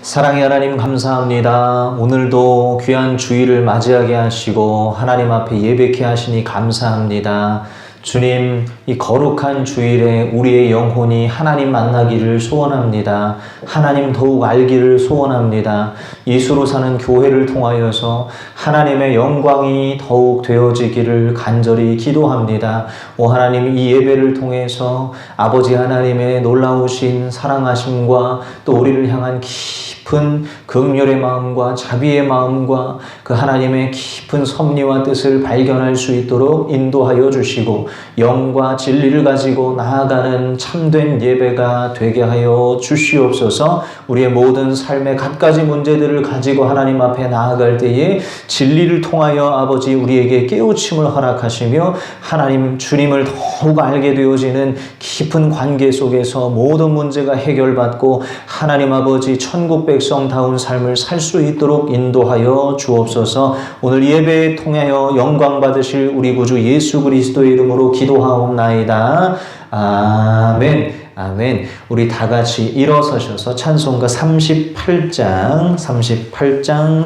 사랑의 하나님 감사합니다. 오늘도 귀한 주일을 맞이하게 하시고 하나님 앞에 예배케 하시니 감사합니다. 주님, 이 거룩한 주일에 우리의 영혼이 하나님 만나기를 소원합니다. 하나님 더욱 알기를 소원합니다. 예수로 사는 교회를 통하여서 하나님의 영광이 더욱 되어지기를 간절히 기도합니다. 오 하나님, 이 예배를 통해서 아버지 하나님의 놀라우신 사랑하심과 또 우리를 향한 깊은 긍휼의 마음과 자비의 마음과 그 하나님의 깊은 섭리와 뜻을 발견할 수 있도록 인도하여 주시고 영과 진리를 가지고 나아가는 참된 예배가 되게 하여 주시옵소서. 우리의 모든 삶의 갖가지 문제들을 가지고 하나님 앞에 나아갈 때에 진리를 통하여 아버지 우리에게 깨우침을 허락하시며 하나님 주님을 더욱 알게 되어지는 깊은 관계 속에서 모든 문제가 해결받고 하나님 아버지 천국 백성다운 삶을 살 수 있도록 인도하여 주옵소서. 오늘 예배에 통하여 영광 받으실 우리 구주 예수 그리스도의 이름으로 기도하옵나이다. 아멘. 아멘. 우리 다 같이 일어서셔서 찬송가 38장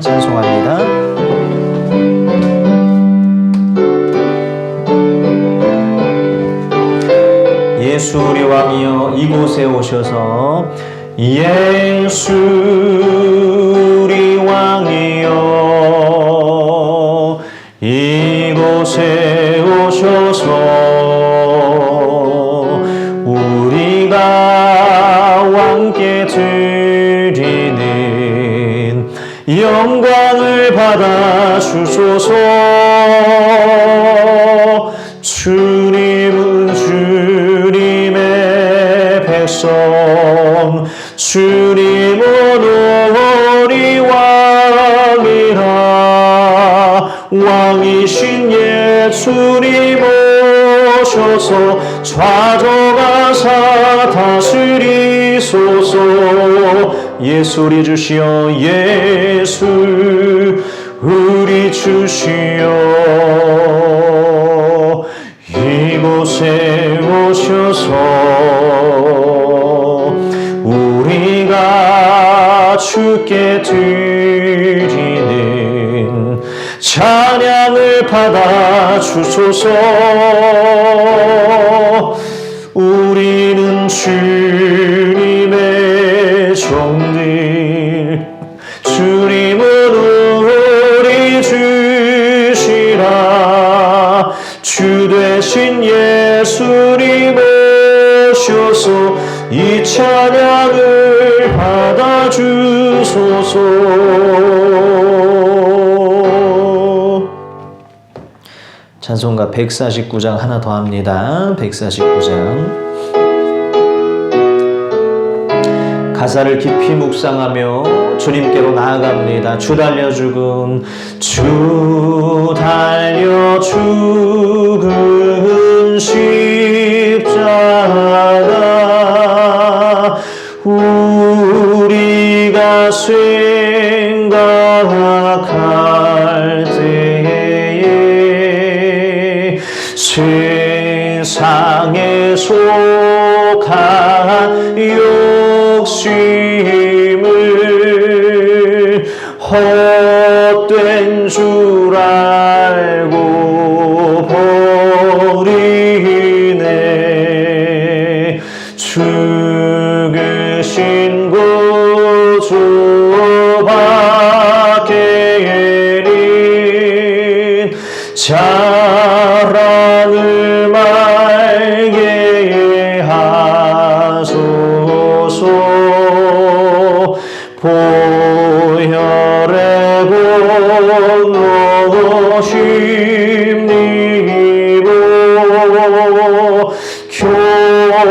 찬송합니다. 예수 우리 왕이여 이곳에 오셔서 예수 우리 왕이여 이곳에 오셔서 우리가 왕께 드리는 영광을 받아 주소서. 주님은 주님의 백성 주님은 우리 왕이라 왕이신 예수님 오셔서 좌정하사 다스리소서. 예수 우리 주시여 예수 우리 주시여 이곳에 오셔서 우리가 주께 드리는 찬양을 받아 주소서. 우리는 주님의 종들 주님은 우리 주시라 주 되신 예수님 오셔서 이 찬양을 받아 주소서. 찬송가 149장 하나 더 합니다. 149장 가사를 깊이 묵상하며 주님께로 나아갑니다. 주 달려 죽은 십자가 우리가 생각할 때에 세상에 속한 욕심을 헛된 줄 알고 버리네. 죽으신 구주 받게린 자랑을 말게 하소서. 보혈의 공로심이고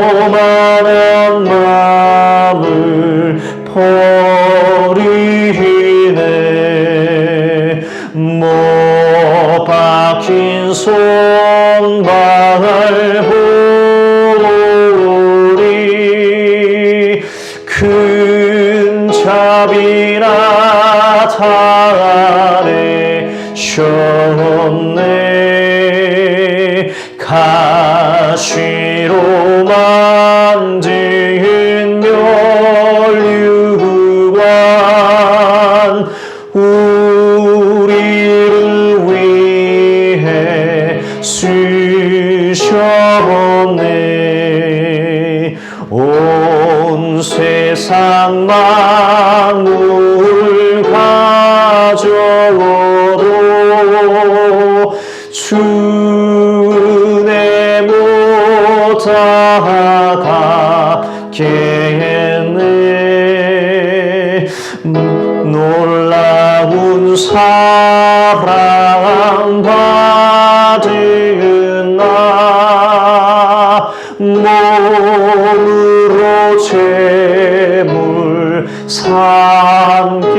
교만한 마음을 버리네. 못 박힌 손발 보리 큰 자비나 달래셨네. 가시로 세상 만물 가져오도 주내 못 다가겠네. 놀라운 사랑 받은 나 몸으로 재물 삼겠네.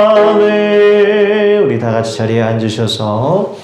아멘. 우리 다 같이 자리에 앉으셔서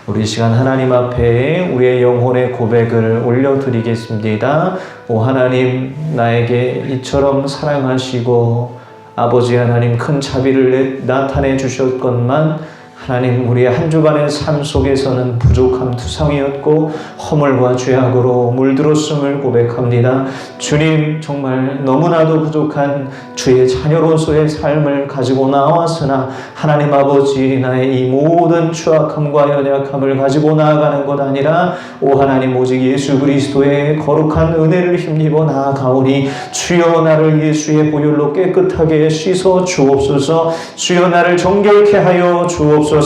우리 시간 하나님 앞에 우리의 영혼의 고백을 올려드리겠습니다. 오 하나님, 나에게 이처럼 사랑하시고 아버지 하나님 큰 자비를 나타내 주셨건만 하나님, 우리의 한 주간의 삶 속에서는 부족함 투성이었고 허물과 죄악으로 물들었음을 고백합니다. 주님, 정말 너무나도 부족한 주의 자녀로서의 삶을 가지고 나왔으나 하나님 아버지, 나의 이 모든 추악함과 연약함을 가지고 나아가는 것 아니라 오 하나님, 오직 예수 그리스도의 거룩한 은혜를 힘입어 나아가오니 주여 나를 예수의 보혈로 깨끗하게 씻어 주옵소서. 주여 나를 정결케 하여 주옵소서.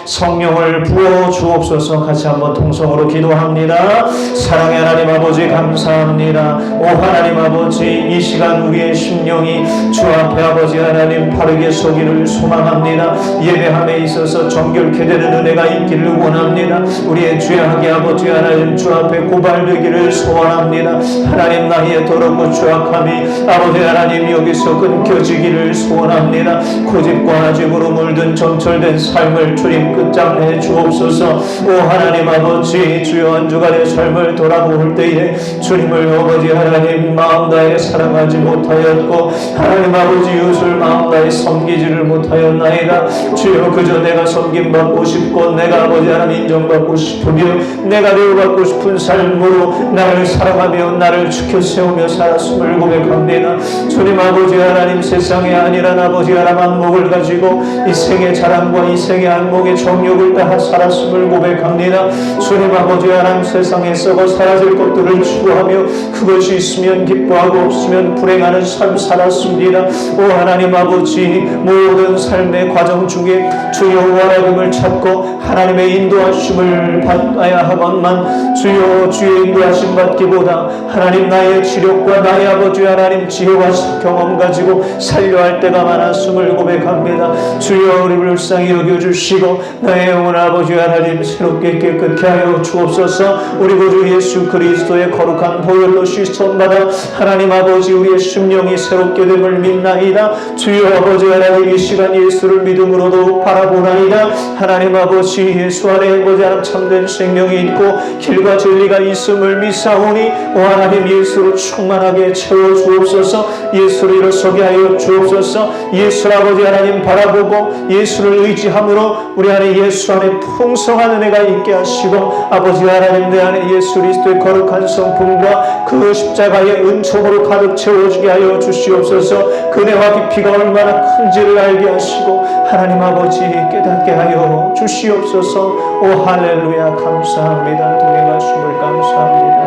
성령을 부어 주옵소서. 같이 한번 통성으로 기도합니다. 사랑의 하나님 아버지, 감사합니다. 오 하나님 아버지, 이 시간 우리의 심령이 주 앞에 아버지 하나님 바르게 서기를 소망합니다. 예배함에 있어서 정결케 되는 은혜가 있기를 원합니다. 우리의 죄악이 아버지 하나님 주 앞에 고발되기를 소원합니다. 하나님, 나의 더럽고 추악함이 아버지 하나님 여기서 끊겨지기를 소원합니다. 고집과 아집으로 물든 점철된 삶을 주님 끝장내 주옵소서. 오 하나님 아버지, 주여 한 주간의 삶을 돌아볼 때에 주님을 아버지 하나님 마음 다해 사랑하지 못하였고 하나님 아버지 이웃을 마음 다해 섬기지를 못하였나이다. 주여 그저 내가 섬김받고 싶고 내가 아버지 하나님 인정받고 싶으며 내가 대우받고 싶은 삶으로 나를 사랑하며 나를 지켜 세우며 살았음을 고백합니다. 주님 아버지 하나님, 세상에 아니란 아버지 하나님 안목을 가지고 이 생의 자랑과 이 생의 안목의 정욕을 따라 살았음을 고백합니다. 주님 아버지 하나님, 세상에 썩어 사라질 것들을 추구하며 그것이 있으면 기뻐하고 없으면 불행하는 삶 살았습니다. 오 하나님 아버지, 모든 삶의 과정 중에 주여 하나님을 찾고 하나님의 인도하심을 받아야 하건만 주여 주의 인도하심 받기보다 하나님 나의 지력과 나의 아버지 하나님 지혜와 경험 가지고 살려 할 때가 많았음을 고백합니다. 주여 우리를 불쌍히 여겨주시고 나의 영혼 아버지 하나님 새롭게 깨끗게 하여 주옵소서. 우리 구주 예수 그리스도의 거룩한 보혈로 씻음받아 하나님 아버지 우리의 심령이 새롭게 됨을 믿나이다. 주여 아버지 하나님, 이 시간 예수를 믿음으로도 바라보나이다. 하나님 아버지, 예수 안에 아버지 하나님 참된 생명이 있고 길과 진리가 있음을 믿사오니 오 하나님, 예수로 충만하게 채워 주옵소서. 예수를 일어서게 하여 주옵소서. 예수를 아버지 하나님 바라보고 예수를 의지함으로 우리 안에 예수 안에 풍성한 은혜가 있게 하시고 아버지 하나님, 내 안에 예수 그리스도의 거룩한 성품과 그 십자가의 은총으로 가득 채워주게 하여 주시옵소서. 그네와 깊이가 얼마나 큰지를 알게 하시고 하나님 아버지 깨닫게 하여 주시옵소서. 오 할렐루야, 감사합니다. 동행하심을 감사합니다.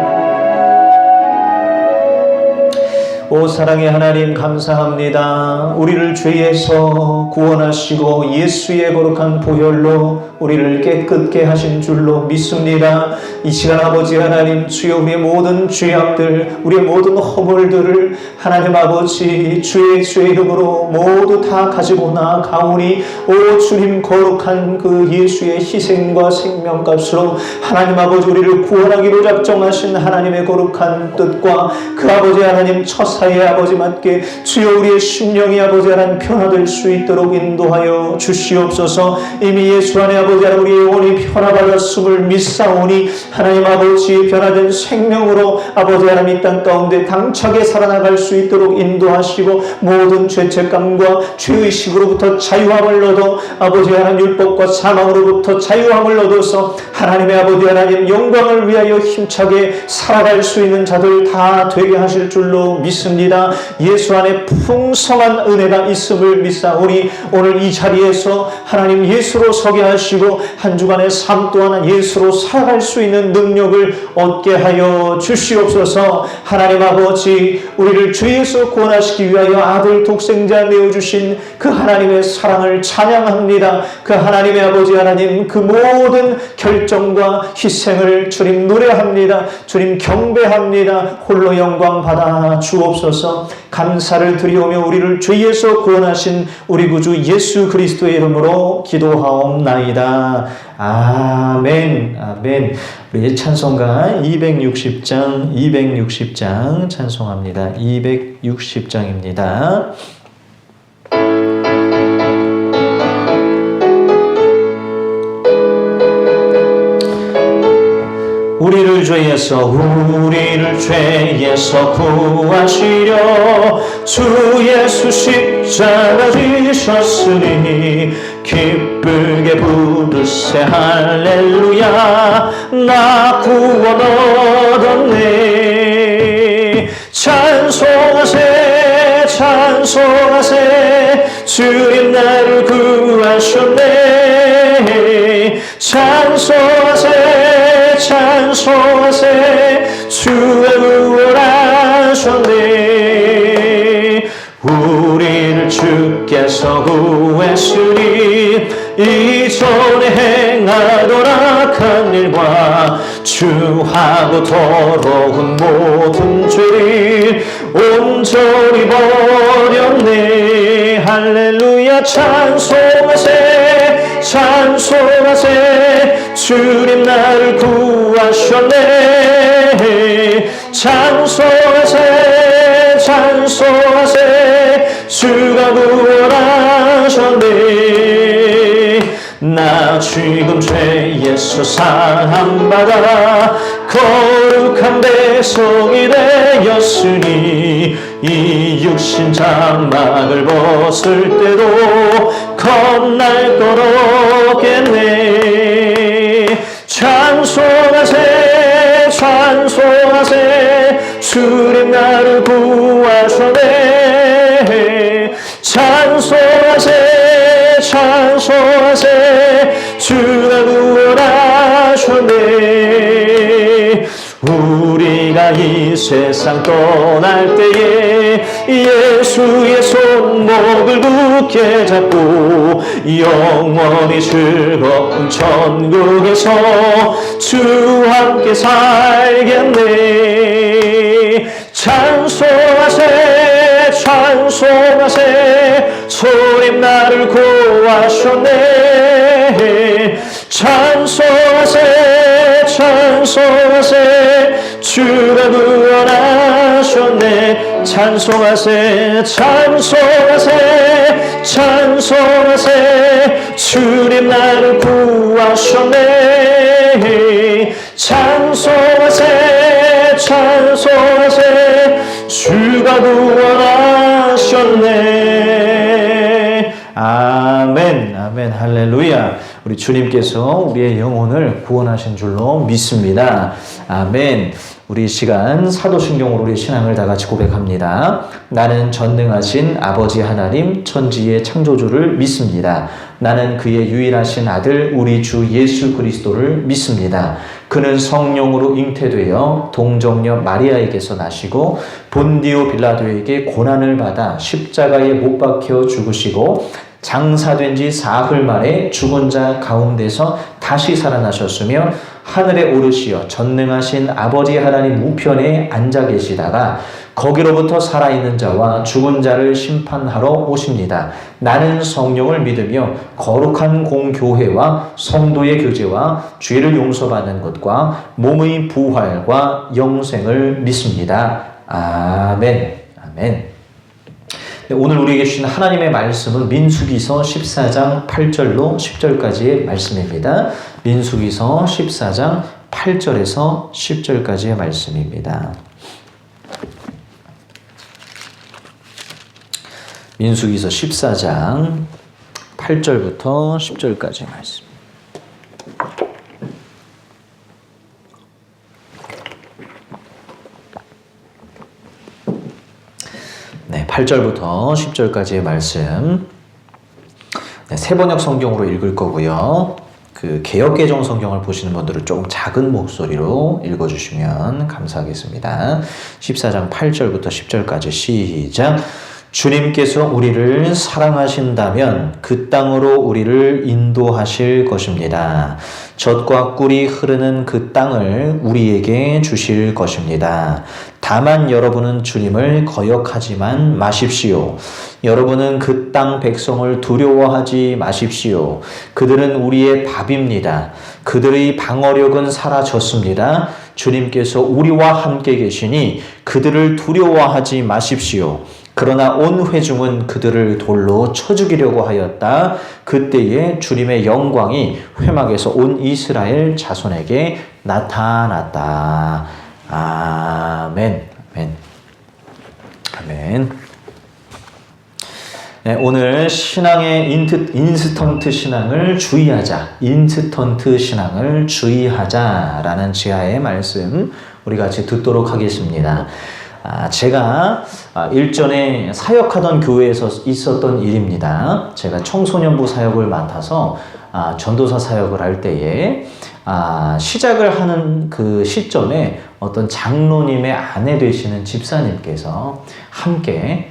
오 사랑의 하나님, 감사합니다. 우리를 죄에서 구원하시고 예수의 거룩한 보혈로 우리를 깨끗게 하신 줄로 믿습니다. 이 시간 아버지 하나님, 주여 우리의 모든 죄악들, 우리의 모든 허물들을 하나님 아버지 주의 이름으로 모두 다 가지고 나아가오니 오 주님, 거룩한 그 예수의 희생과 생명값으로 하나님 아버지 우리를 구원하기로 작정하신 하나님의 거룩한 뜻과 그 아버지 하나님 처사의 아버지 맞게 주여 우리의 심령이 아버지 하나님 변화될 수 있도록 인도하여 주시옵소서. 이미 예수 안에 아버지 하나님 우리의 영혼이 변화받았음을 믿사오니 하나님 아버지 변화된 생명으로 아버지 하나님 이 땅 가운데 당차게 살아나갈 수 있도록 인도하시고 모든 죄책감과 죄의식으로부터 자유함을 얻어 아버지 하나님 율법과 사망으로부터 자유함을 얻어서 하나님의 아버지 하나님 영광을 위하여 힘차게 살아갈 수 있는 자들 다 되게 하실 줄로 믿습니다. 믿습니다. 예수 안에 풍성한 은혜가 있음을 믿사오니 오늘 이 자리에서 하나님 예수로 서게 하시고 한 주간의 삶 또한 예수로 살아갈 수 있는 능력을 얻게 하여 주시옵소서. 하나님 아버지, 우리를 죄에서 구원하시기 위하여 아들 독생자 내어주신 그 하나님의 사랑을 찬양합니다. 그 하나님의 아버지 하나님, 그 모든 결정과 희생을 주님 노래합니다. 주님 경배합니다. 홀로 영광 받아 주옵소서. 감사를 드리오며 우리를 죄에서 구원하신 우리 구주 예수 그리스도의 이름으로 기도하옵나이다. 아멘. 아멘. 우리 찬송가 260장 찬송합니다. 260장입니다. 우리를 죄에서 구하시려 주 예수 십자가 지셨으니 기쁘게 부르세 할렐루야. 나 구원 얻었네. 찬송하세 찬송하세 주님 나를 구하셨네. 찬송하세 찬송하세 주가 구원하셨네. 우리를 주께서 구했으니 이전에 행하던 악한 일과 주하고 더러운 모든 죄를 온전히 버렸네. 할렐루야. 찬송하세 찬송하세 주님 나를 구하셨네. 찬송하세 찬송하세 주가 구원하셨네. 나 지금 죄에서 사함받아 거룩한 백성이 되었으니 이 육신 장막을 벗을 때도 겁날 것 없겠네. 찬송하세 찬송하세 주님 나를 구하셨네. 찬송하세 찬송하세 주가 구원하셨네. 우리가 이 세상 떠날 때에 예수의 손목을 굳게 잡고 영원히 즐거운 천국에서 주와 함께 살겠네. 찬송하세 찬송하세 주님 나를 구하셨네. 찬송하세 찬송하세 주가 구원하셨네. 찬송하세 찬송하세 찬송하세 주님 나를 구하셨네. 찬송하세 찬송하세 주가 구원하셨네. 아멘 아멘 할렐루야. 우리 주님께서 우리의 영혼을 구원하신 줄로 믿습니다. 아멘. 우리 시간 사도신경으로 우리 신앙을 다 같이 고백합니다. 나는 전능하신 아버지 하나님 천지의 창조주를 믿습니다. 나는 그의 유일하신 아들 우리 주 예수 그리스도를 믿습니다. 그는 성령으로 잉태되어 동정녀 마리아에게서 나시고 본디오 빌라도에게 고난을 받아 십자가에 못 박혀 죽으시고 장사된 지 사흘 만에 죽은 자 가운데서 다시 살아나셨으며 하늘에 오르시어 전능하신 아버지 하나님 우편에 앉아 계시다가 거기로부터 살아있는 자와 죽은 자를 심판하러 오십니다. 나는 성령을 믿으며 거룩한 공교회와 성도의 교제와 죄를 용서받는 것과 몸의 부활과 영생을 믿습니다. 아멘. 아멘. 오늘 우리에게 주신 하나님의 말씀은 민수기서 14장 8절로 10절까지의 말씀입니다. 민수기서 14장 8절에서 10절까지의 말씀입니다. 민수기서 14장 8절부터 10절까지의 말씀. 8절부터 10절까지의 말씀 세번역 성경으로 읽을 거고요. 그 개역개정 성경을 보시는 분들은 조금 작은 목소리로 읽어주시면 감사하겠습니다. 14장 8절부터 10절까지 시작. 주님께서 우리를 사랑하신다면 그 땅으로 우리를 인도하실 것입니다. 젖과 꿀이 흐르는 그 땅을 우리에게 주실 것입니다. 다만 여러분은 주님을 거역하지만 마십시오. 여러분은 그 땅 백성을 두려워하지 마십시오. 그들은 우리의 밥입니다. 그들의 방어력은 사라졌습니다. 주님께서 우리와 함께 계시니 그들을 두려워하지 마십시오. 그러나 온 회중은 그들을 돌로 쳐 죽이려고 하였다. 그때에 주님의 영광이 회막에서 온 이스라엘 자손에게 나타났다. 아멘. 아멘. 아멘. 네, 오늘 신앙의 인스턴트 신앙을 주의하자. 인스턴트 신앙을 주의하자라는 지하의 말씀 우리 같이 듣도록 하겠습니다. 제가 일전에 사역하던 교회에서 있었던 일입니다. 제가 청소년부 사역을 맡아서 전도사 사역을 할 때에 시작을 하는 그 시점에 어떤 장로님의 아내 되시는 집사님께서 함께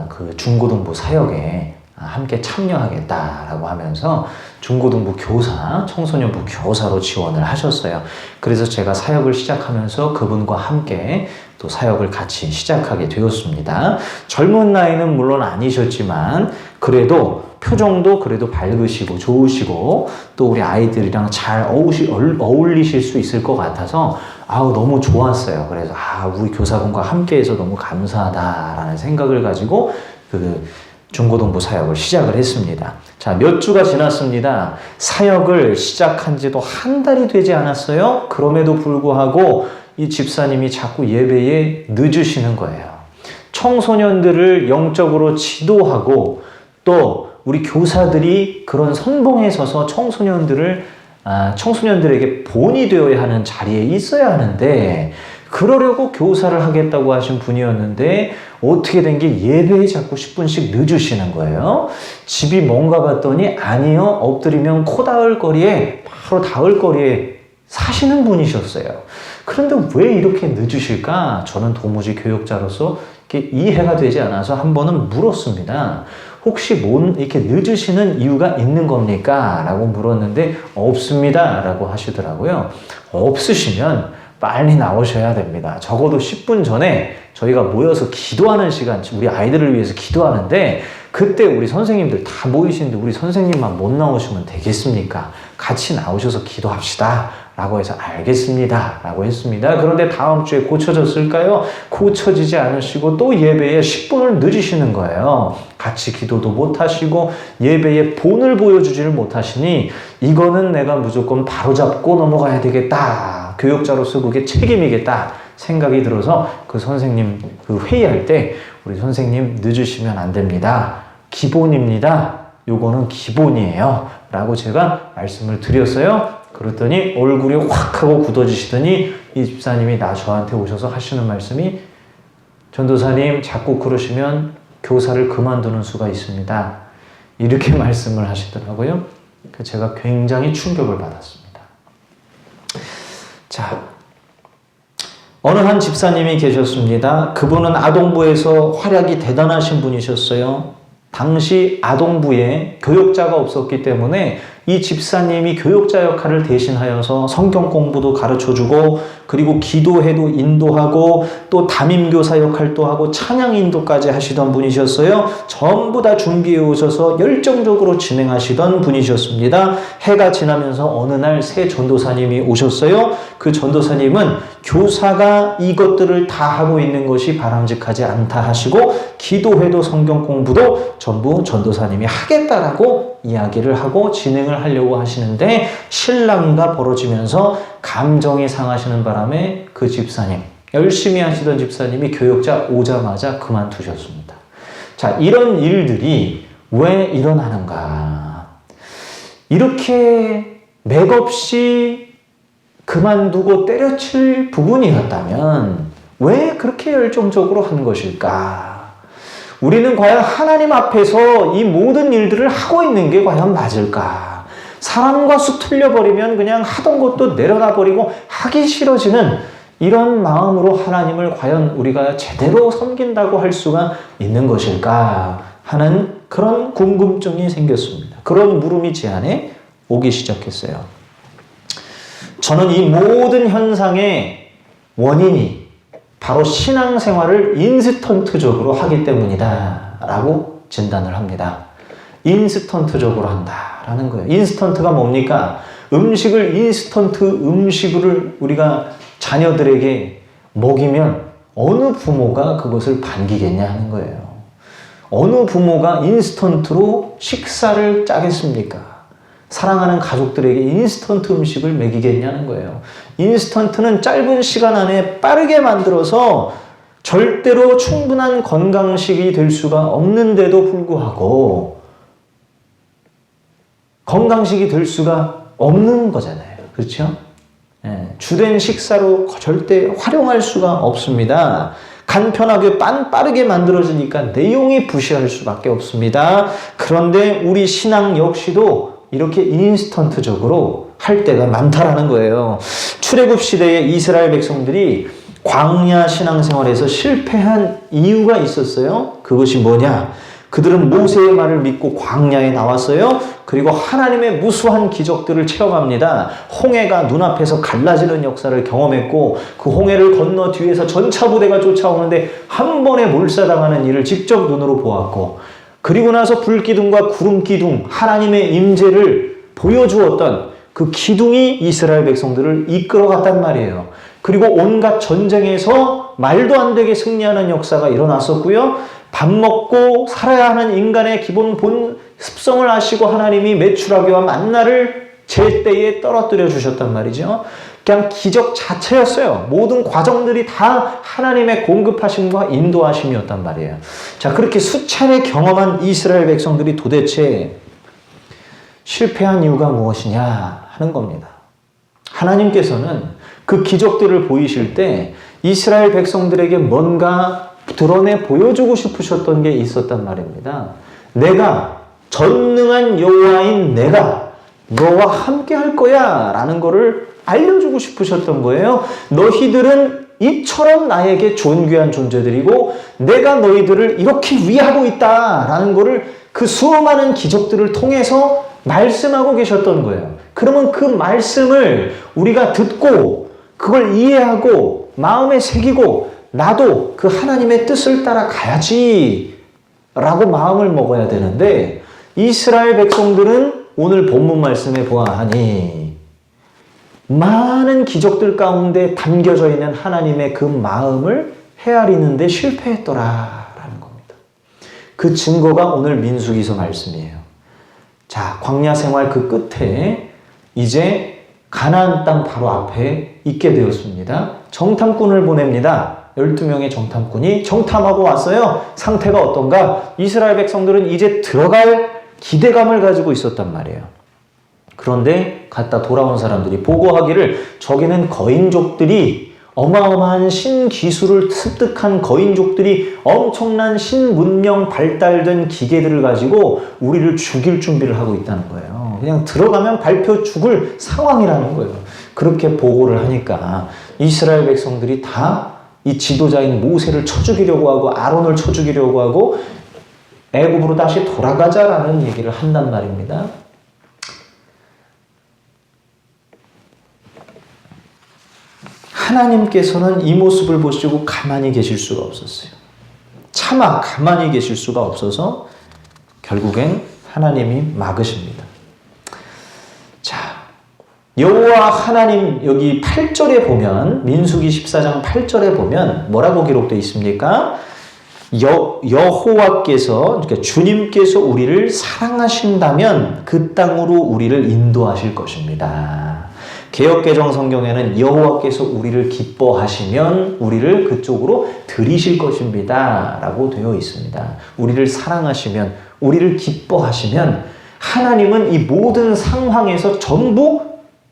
그 중고등부 사역에 함께 참여하겠다라고 하면서 중고등부 교사, 청소년부 교사로 지원을 하셨어요. 그래서 제가 사역을 시작하면서 그분과 함께 또 사역을 같이 시작하게 되었습니다. 젊은 나이는 물론 아니셨지만 그래도 표정도 그래도 밝으시고 좋으시고 또 우리 아이들이랑 잘 어울리실 수 있을 것 같아서 너무 좋았어요. 그래서 우리 교사분과 함께해서 너무 감사하다라는 생각을 가지고 그 중고등부 사역을 시작을 했습니다. 자, 몇 주가 지났습니다. 사역을 시작한 지도 한 달이 되지 않았어요. 그럼에도 불구하고 이 집사님이 자꾸 예배에 늦으시는 거예요. 청소년들을 영적으로 지도하고 또 우리 교사들이 그런 선봉에 서서 청소년들에게 본이 되어야 하는 자리에 있어야 하는데 그러려고 교사를 하겠다고 하신 분이었는데 어떻게 된 게 예배에 자꾸 10분씩 늦으시는 거예요. 집이 뭔가 봤더니 아니요. 엎드리면 코 닿을 거리에 바로 닿을 거리에 사시는 분이셨어요. 그런데 왜 이렇게 늦으실까? 저는 도무지 교육자로서 이렇게 이해가 되지 않아서 한 번은 물었습니다. 혹시 이렇게 늦으시는 이유가 있는 겁니까? 라고 물었는데 없습니다. 라고 하시더라고요. 없으시면 빨리 나오셔야 됩니다. 적어도 10분 전에 저희가 모여서 기도하는 시간, 우리 아이들을 위해서 기도하는데 그때 우리 선생님들 다 모이시는데 우리 선생님만 못 나오시면 되겠습니까? 같이 나오셔서 기도합시다. 라고 해서 알겠습니다. 라고 했습니다. 그런데 다음 주에 고쳐졌을까요? 고쳐지지 않으시고 또 예배에 10분을 늦으시는 거예요. 같이 기도도 못 하시고 예배에 본을 보여주지를 못하시니 이거는 내가 무조건 바로잡고 넘어가야 되겠다. 교육자로서 그게 책임이겠다 생각이 들어서 그 선생님 그 회의할 때 우리 선생님 늦으시면 안 됩니다. 기본입니다. 요거는 기본이에요. 라고 제가 말씀을 드렸어요. 그랬더니 얼굴이 확 하고 굳어지시더니 이 집사님이 저한테 오셔서 하시는 말씀이 전도사님 자꾸 그러시면 교사를 그만두는 수가 있습니다. 이렇게 말씀을 하시더라고요. 제가 굉장히 충격을 받았습니다. 자, 어느 한 집사님이 계셨습니다. 그분은 아동부에서 활약이 대단하신 분이셨어요. 당시 아동부에 교육자가 없었기 때문에 이 집사님이 교육자 역할을 대신하여서 성경 공부도 가르쳐주고 그리고 기도회도 인도하고 또 담임교사 역할도 하고 찬양 인도까지 하시던 분이셨어요. 전부 다 준비해 오셔서 열정적으로 진행하시던 분이셨습니다. 해가 지나면서 어느 날 새 전도사님이 오셨어요. 그 전도사님은 교사가 이것들을 다 하고 있는 것이 바람직하지 않다 하시고 기도회도 성경 공부도 전부 전도사님이 하겠다라고 이야기를 하고 진행을 하려고 하시는데 신랑과 벌어지면서 감정이 상하시는 바람에 그 집사님, 열심히 하시던 집사님이 교육자 오자마자 그만두셨습니다. 자, 이런 일들이 왜 일어나는가? 이렇게 맥없이 그만두고 때려칠 부분이었다면 왜 그렇게 열정적으로 한 것일까? 우리는 과연 하나님 앞에서 이 모든 일들을 하고 있는 게 과연 맞을까? 사람과 수틀려 버리면 그냥 하던 것도 내려놔 버리고 하기 싫어지는 이런 마음으로 하나님을 과연 우리가 제대로 섬긴다고 할 수가 있는 것일까 하는 그런 궁금증이 생겼습니다. 그런 물음이 제 안에 오기 시작했어요. 저는 이 모든 현상의 원인이 바로 신앙생활을 인스턴트적으로 하기 때문이다 라고 진단을 합니다. 인스턴트적으로 한다라는 거예요. 인스턴트가 뭡니까? 인스턴트 음식을 우리가 자녀들에게 먹이면 어느 부모가 그것을 반기겠냐 하는 거예요. 어느 부모가 인스턴트로 식사를 짜겠습니까? 사랑하는 가족들에게 인스턴트 음식을 먹이겠냐는 거예요. 인스턴트는 짧은 시간 안에 빠르게 만들어서 절대로 충분한 건강식이 될 수가 없는데도 불구하고 건강식이 될 수가 없는 거잖아요. 그렇죠? 주된 식사로 절대 활용할 수가 없습니다. 간편하게 빠르게 만들어지니까 내용이 부실할 수밖에 없습니다. 그런데 우리 신앙 역시도 이렇게 인스턴트적으로 할 때가 많다라는 거예요. 출애굽 시대에 이스라엘 백성들이 광야 신앙생활에서 실패한 이유가 있었어요. 그것이 뭐냐? 그들은 모세의 말을 믿고 광야에 나왔어요. 그리고 하나님의 무수한 기적들을 체험합니다. 홍해가 눈앞에서 갈라지는 역사를 경험했고 그 홍해를 건너 뒤에서 전차 부대가 쫓아오는데 한 번에 몰사당하는 일을 직접 눈으로 보았고 그리고 나서 불기둥과 구름기둥 하나님의 임재를 보여주었던 그 기둥이 이스라엘 백성들을 이끌어갔단 말이에요. 그리고 온갖 전쟁에서 말도 안 되게 승리하는 역사가 일어났었고요. 밥 먹고 살아야 하는 인간의 기본 본 습성을 아시고 하나님이 메추라기와 만나를 제때에 떨어뜨려 주셨단 말이죠. 그냥 기적 자체였어요. 모든 과정들이 다 하나님의 공급하심과 인도하심이었단 말이에요. 자, 그렇게 수차례 경험한 이스라엘 백성들이 도대체 실패한 이유가 무엇이냐 하는 겁니다. 하나님께서는 그 기적들을 보이실 때 이스라엘 백성들에게 뭔가 드러내 보여주고 싶으셨던 게 있었단 말입니다. 내가 전능한 여호와인 내가 너와 함께 할 거야 라는 거를 알려주고 싶으셨던 거예요. 너희들은 이처럼 나에게 존귀한 존재들이고 내가 너희들을 이렇게 위하고 있다라는 거를 그 수많은 기적들을 통해서 말씀하고 계셨던 거예요. 그러면 그 말씀을 우리가 듣고 그걸 이해하고 마음에 새기고 나도 그 하나님의 뜻을 따라가야지 라고 마음을 먹어야 되는데 이스라엘 백성들은 오늘 본문 말씀에 보아하니 많은 기적들 가운데 담겨져 있는 하나님의 그 마음을 헤아리는 데 실패했더라라는 겁니다. 그 증거가 오늘 민수기서 말씀이에요. 자, 광야 생활 그 끝에 이제 가나안 땅 바로 앞에 있게 되었습니다. 정탐꾼을 보냅니다. 12명의 정탐꾼이 정탐하고 왔어요. 상태가 어떤가? 이스라엘 백성들은 이제 들어갈 기대감을 가지고 있었단 말이에요. 그런데 갔다 돌아온 사람들이 보고하기를 저기는 거인족들이 어마어마한 신기술을 습득한 거인족들이 엄청난 신문명 발달된 기계들을 가지고 우리를 죽일 준비를 하고 있다는 거예요. 그냥 들어가면 밟혀 죽을 상황이라는 거예요. 그렇게 보고를 하니까 이스라엘 백성들이 다 이 지도자인 모세를 쳐 죽이려고 하고 아론을 쳐 죽이려고 하고 애굽으로 다시 돌아가자라는 얘기를 한단 말입니다. 하나님께서는 이 모습을 보시고 가만히 계실 수가 없었어요. 차마 가만히 계실 수가 없어서 결국엔 하나님이 막으십니다. 자, 여호와 하나님 여기 8절에 보면 민수기 14장 8절에 보면 뭐라고 기록되어 있습니까? 여호와께서 그러니까 주님께서 우리를 사랑하신다면 그 땅으로 우리를 인도하실 것입니다. 개역개정 성경에는 여호와께서 우리를 기뻐하시면 우리를 그쪽으로 들이실 것입니다 라고 되어 있습니다. 우리를 사랑하시면 우리를 기뻐하시면 하나님은 이 모든 상황에서 전부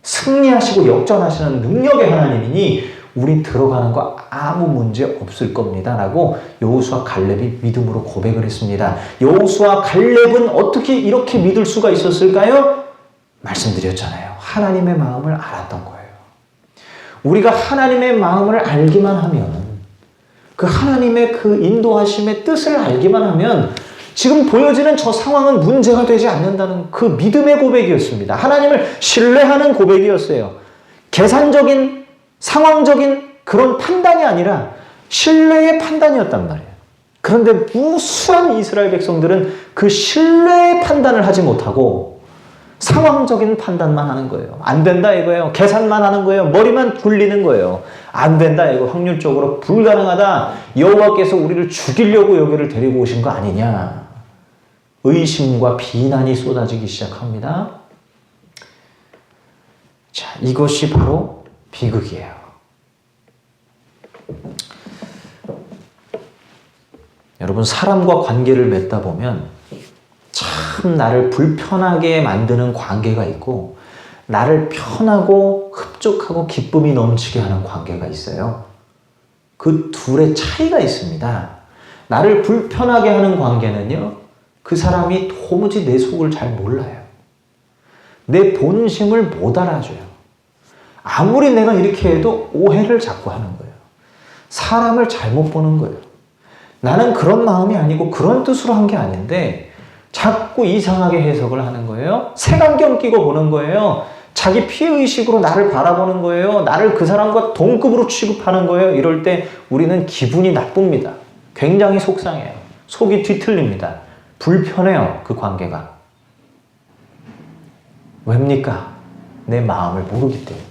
승리하시고 역전하시는 능력의 하나님이니 우리 들어가는 거 아무 문제 없을 겁니다. 라고 여호수아 갈렙이 믿음으로 고백을 했습니다. 여호수아 갈렙은 어떻게 이렇게 믿을 수가 있었을까요? 말씀드렸잖아요. 하나님의 마음을 알았던 거예요. 우리가 하나님의 마음을 알기만 하면, 그 하나님의 그 인도하심의 뜻을 알기만 하면 지금 보여지는 저 상황은 문제가 되지 않는다는 그 믿음의 고백이었습니다. 하나님을 신뢰하는 고백이었어요. 계산적인, 상황적인 그런 판단이 아니라 신뢰의 판단이었단 말이에요. 그런데 무수한 이스라엘 백성들은 그 신뢰의 판단을 하지 못하고 상황적인 판단만 하는 거예요. 안 된다 이거예요. 계산만 하는 거예요. 머리만 굴리는 거예요. 안 된다 이거 확률적으로 불가능하다. 여호와께서 우리를 죽이려고 여기를 데리고 오신 거 아니냐. 의심과 비난이 쏟아지기 시작합니다. 자, 이것이 바로 비극이에요. 여러분, 사람과 관계를 맺다 보면 참 나를 불편하게 만드는 관계가 있고 나를 편하고 흡족하고 기쁨이 넘치게 하는 관계가 있어요. 그 둘의 차이가 있습니다. 나를 불편하게 하는 관계는요, 그 사람이 도무지 내 속을 잘 몰라요. 내 본심을 못 알아줘요. 아무리 내가 이렇게 해도 오해를 자꾸 하는 거예요. 사람을 잘못 보는 거예요. 나는 그런 마음이 아니고 그런 뜻으로 한 게 아닌데 자꾸 이상하게 해석을 하는 거예요. 색안경 끼고 보는 거예요. 자기 피해의식으로 나를 바라보는 거예요. 나를 그 사람과 동급으로 취급하는 거예요. 이럴 때 우리는 기분이 나쁩니다. 굉장히 속상해요. 속이 뒤틀립니다. 불편해요. 그 관계가. 왜입니까? 내 마음을 모르기 때문에.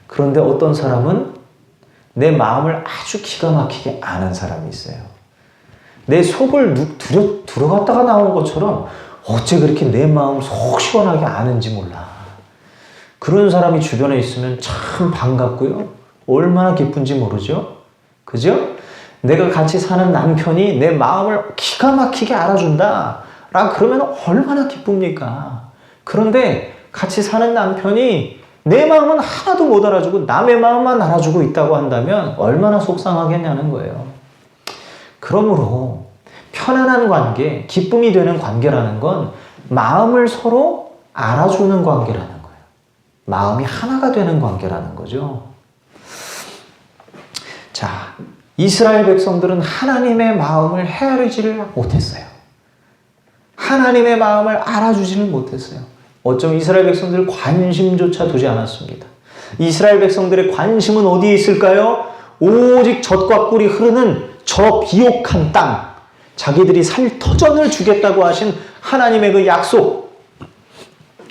그런데 어떤 사람은 내 마음을 아주 기가 막히게 아는 사람이 있어요. 내 속을 들어갔다가 나오는 것처럼 어째 그렇게 내 마음 속 시원하게 아는지 몰라. 그런 사람이 주변에 있으면 참 반갑고요. 얼마나 기쁜지 모르죠? 그죠? 내가 같이 사는 남편이 내 마음을 기가 막히게 알아준다. 그러면 얼마나 기쁩니까? 그런데 같이 사는 남편이 내 마음은 하나도 못 알아주고 남의 마음만 알아주고 있다고 한다면 얼마나 속상하겠냐는 거예요. 그러므로 편안한 관계, 기쁨이 되는 관계라는 건 마음을 서로 알아주는 관계라는 거예요. 마음이 하나가 되는 관계라는 거죠. 자, 이스라엘 백성들은 하나님의 마음을 헤아리지를 못했어요. 하나님의 마음을 알아주지를 못했어요. 어쩜 이스라엘 백성들 관심조차 두지 않았습니다. 이스라엘 백성들의 관심은 어디에 있을까요? 오직 젖과 꿀이 흐르는 저 비옥한 땅, 자기들이 살 터전을 주겠다고 하신 하나님의 그 약속,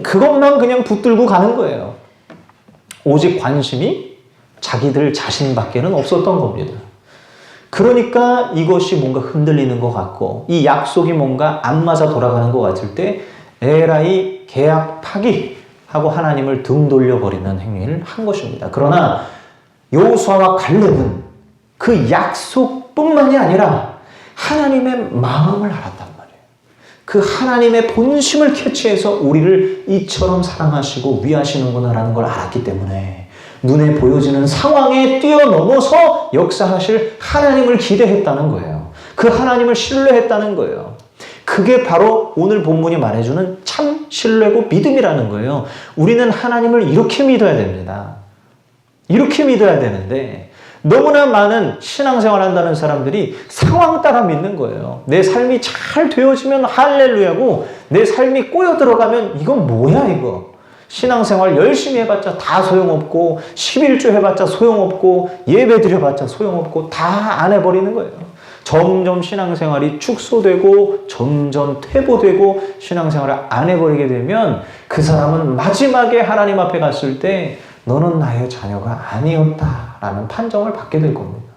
그것만 그냥 붙들고 가는 거예요. 오직 관심이 자기들 자신밖에는 없었던 겁니다. 그러니까 이것이 뭔가 흔들리는 것 같고 이 약속이 뭔가 안 맞아 돌아가는 것 같을 때 에라이 계약 파기하고 하나님을 등 돌려버리는 행위를 한 것입니다. 그러나 여호수아와 갈렙은 그 약속뿐만이 아니라 하나님의 마음을 알았단 말이에요. 그 하나님의 본심을 캐치해서 우리를 이처럼 사랑하시고 위하시는구나라는 걸 알았기 때문에 눈에 보여지는 상황에 뛰어넘어서 역사하실 하나님을 기대했다는 거예요. 그 하나님을 신뢰했다는 거예요. 그게 바로 오늘 본문이 말해주는 참 신뢰고 믿음이라는 거예요. 우리는 하나님을 이렇게 믿어야 됩니다. 이렇게 믿어야 되는데 너무나 많은 신앙생활 한다는 사람들이 상황 따라 믿는 거예요. 내 삶이 잘 되어지면 할렐루야고 내 삶이 꼬여 들어가면 이건 뭐야 이거. 신앙생활 열심히 해봤자 다 소용없고 11조 해봤자 소용없고 예배 드려봤자 소용없고 다 안 해버리는 거예요. 점점 신앙생활이 축소되고 점점 퇴보되고 신앙생활을 안 해버리게 되면 그 사람은 마지막에 하나님 앞에 갔을 때 너는 나의 자녀가 아니었다라는 판정을 받게 될 겁니다.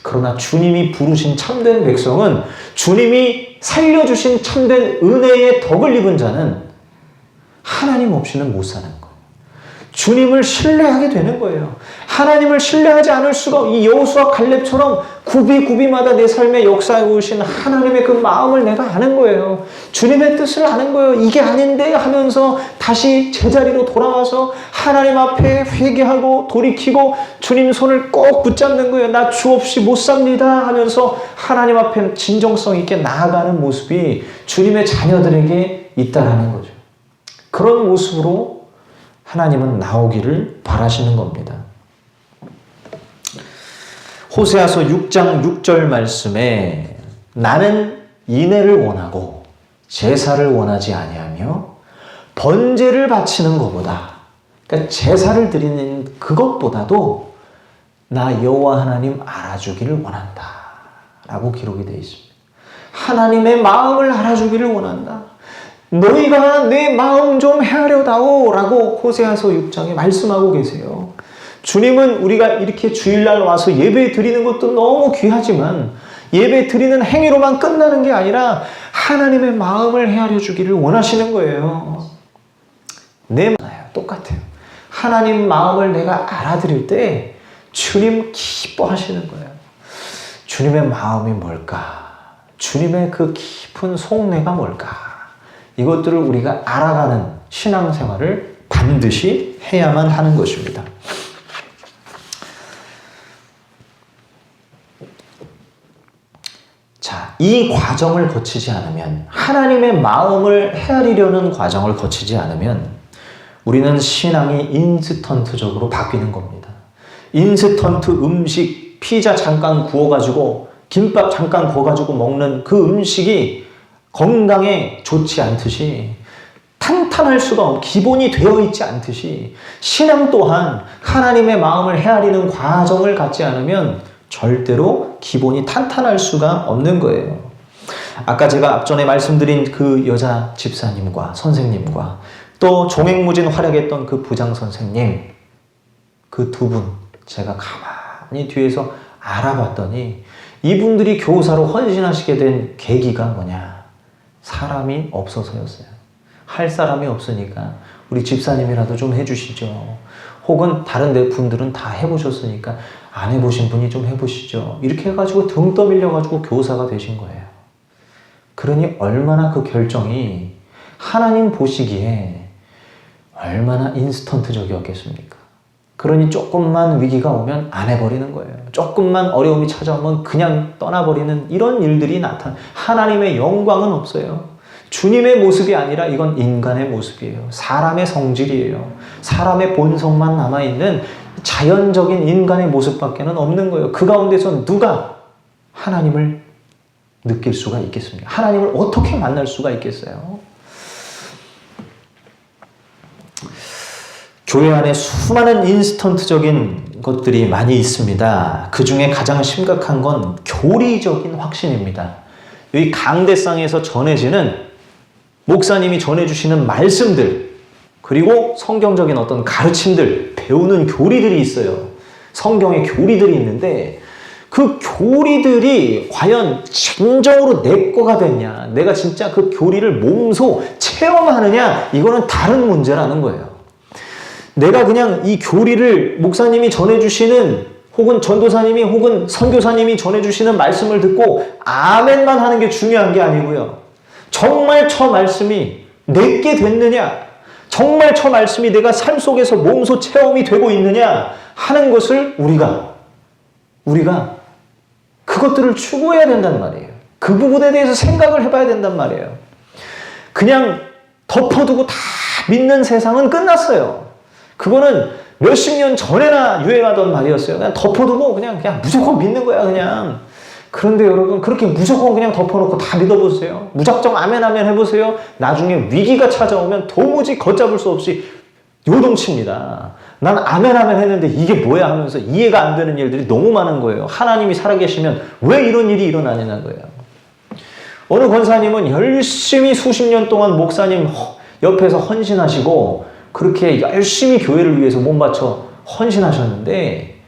그러나 주님이 부르신 참된 백성은 주님이 살려주신 참된 은혜의 덕을 입은 자는 하나님 없이는 못 사는 거예요. 주님을 신뢰하게 되는 거예요. 하나님을 신뢰하지 않을 수가, 이 여호수아 갈렙처럼 굽이굽이마다 내 삶에 역사해 오신 하나님의 그 마음을 내가 아는 거예요. 주님의 뜻을 아는 거예요. 이게 아닌데 하면서 다시 제자리로 돌아와서 하나님 앞에 회개하고 돌이키고 주님 손을 꼭 붙잡는 거예요. 나 주 없이 못 삽니다 하면서 하나님 앞에 진정성 있게 나아가는 모습이 주님의 자녀들에게 있다라는 거죠. 그런 모습으로 하나님은 나오기를 바라시는 겁니다. 호세아서 6장 6절 말씀에 나는 인애를 원하고 제사를 원하지 아니하며 번제를 바치는 것보다, 그러니까 제사를 드리는 그것보다도 나 여호와 하나님 알아주기를 원한다 라고 기록이 되어 있습니다. 하나님의 마음을 알아주기를 원한다. 너희가 내 마음 좀 헤아려다오 라고 호세아서 6장에 말씀하고 계세요. 주님은 우리가 이렇게 주일날 와서 예배 드리는 것도 너무 귀하지만 예배 드리는 행위로만 끝나는 게 아니라 하나님의 마음을 헤아려 주기를 원하시는 거예요. 내 마음이요, 똑같아요. 하나님 마음을 내가 알아들일 때 주님 기뻐하시는 거예요. 주님의 마음이 뭘까? 주님의 그 깊은 속내가 뭘까? 이것들을 우리가 알아가는 신앙생활을 반드시 해야만 하는 것입니다. 자, 이 과정을 거치지 않으면, 하나님의 마음을 헤아리려는 과정을 거치지 않으면 우리는 신앙이 인스턴트적으로 바뀌는 겁니다. 인스턴트 음식, 피자 잠깐 구워가지고 김밥 잠깐 구워가지고 먹는 그 음식이 건강에 좋지 않듯이, 탄탄할 수가 없고 기본이 되어 있지 않듯이 신앙 또한 하나님의 마음을 헤아리는 과정을 갖지 않으면 절대로 기본이 탄탄할 수가 없는 거예요. 아까 제가 앞전에 말씀드린 그 여자 집사님과 선생님과 또 종횡무진 활약했던 그 부장 선생님, 그 두 분 제가 가만히 뒤에서 알아봤더니 이분들이 교사로 헌신하시게 된 계기가 뭐냐? 사람이 없어서였어요. 할 사람이 없으니까 우리 집사님이라도 좀 해주시죠. 혹은 다른 데 분들은 다 해보셨으니까 안 해보신 분이 좀 해보시죠. 이렇게 해가지고 등 떠밀려가지고 교사가 되신 거예요. 그러니 얼마나 그 결정이 하나님 보시기에 얼마나 인스턴트적이었겠습니까? 그러니 조금만 위기가 오면 안 해버리는 거예요. 조금만 어려움이 찾아오면 그냥 떠나버리는 이런 일들이 나타나. 하나님의 영광은 없어요. 주님의 모습이 아니라 이건 인간의 모습이에요. 사람의 성질이에요. 사람의 본성만 남아있는 자연적인 인간의 모습밖에는 없는 거예요. 그 가운데서 누가 하나님을 느낄 수가 있겠습니까? 하나님을 어떻게 만날 수가 있겠어요? 교회 안에 수많은 인스턴트적인 것들이 많이 있습니다. 그 중에 가장 심각한 건 교리적인 확신입니다. 여기 강대상에서 전해지는 목사님이 전해주시는 말씀들, 그리고 성경적인 어떤 가르침들, 배우는 교리들이 있어요. 성경의 교리들이 있는데 그 교리들이 과연 진정으로 내 거가 됐냐, 내가 진짜 그 교리를 몸소 체험하느냐, 이거는 다른 문제라는 거예요. 내가 그냥 이 교리를 목사님이 전해주시는, 혹은 전도사님이 혹은 선교사님이 전해주시는 말씀을 듣고 아멘만 하는 게 중요한 게 아니고요. 정말 저 말씀이 내게 됐느냐, 정말 저 말씀이 내가 삶 속에서 몸소 체험이 되고 있느냐 하는 것을 우리가 그것들을 추구해야 된단 말이에요. 그 부분에 대해서 생각을 해봐야 된단 말이에요. 그냥 덮어두고 다 믿는 세상은 끝났어요. 그거는 몇십 년 전에나 유행하던 말이었어요. 그냥 덮어두고 그냥 무조건 믿는 거야, 그냥. 그런데 여러분, 그렇게 무조건 그냥 덮어놓고 다 믿어보세요. 무작정 아멘 아멘 해보세요. 나중에 위기가 찾아오면 도무지 걷잡을 수 없이 요동칩니다. 난 아멘 아멘 했는데 이게 뭐야 하면서 이해가 안 되는 일들이 너무 많은 거예요. 하나님이 살아계시면 왜 이런 일이 일어나냐는 거예요. 어느 권사님은 열심히 수십 년 동안 목사님 옆에서 헌신하시고 그렇게 열심히 교회를 위해서 몸바쳐 헌신하셨는데,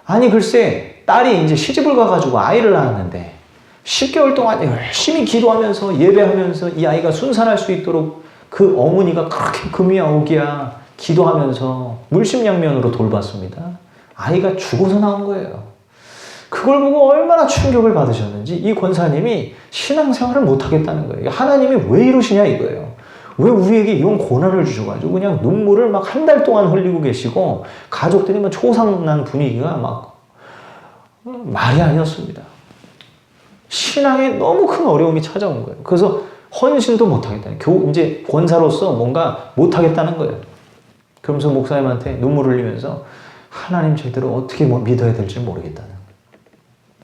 아니 글쎄 딸이 이제 시집을 가가지고 아이를 낳았는데 10개월 동안 열심히 기도하면서 예배하면서 이 아이가 순산할 수 있도록 그 어머니가 그렇게 금이야 오기야 기도하면서 물심양면으로 돌봤습니다. 아이가 죽어서 나온 거예요. 그걸 보고 얼마나 충격을 받으셨는지 이 권사님이 신앙생활을 못하겠다는 거예요. 하나님이 왜 이러시냐 이거예요. 왜 우리에게 이런 고난을 주셔가지고 그냥 눈물을 막 한 달 동안 흘리고 계시고 가족들이 막 초상난 분위기가 막 말이 아니었습니다. 신앙에 너무 큰 어려움이 찾아온 거예요. 그래서 헌신도 못하겠다는 이제 권사로서 뭔가 못하겠다는 거예요. 그러면서 목사님한테 눈물 흘리면서 하나님 제대로 어떻게 믿어야 될지 모르겠다는 거예요.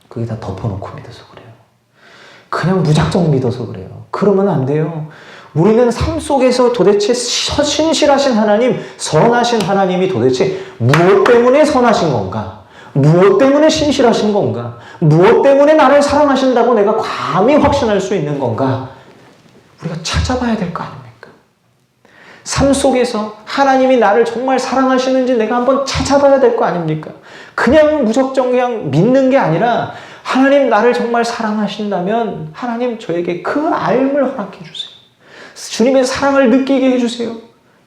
그게 다 덮어놓고 믿어서 그래요. 그냥 무작정 믿어서 그래요. 그러면 안 돼요. 우리는 삶 속에서 도대체 신실하신 하나님, 선하신 하나님이 도대체 무엇 때문에 선하신 건가? 무엇 때문에 신실하신 건가? 무엇 때문에 나를 사랑하신다고 내가 감히 확신할 수 있는 건가? 우리가 찾아봐야 될 거 아닙니까? 삶 속에서 하나님이 나를 정말 사랑하시는지 내가 한번 찾아봐야 될 거 아닙니까? 그냥 무작정 그냥 믿는 게 아니라 하나님 나를 정말 사랑하신다면 하나님 저에게 그 알을 허락해 주세요. 주님의 사랑을 느끼게 해주세요.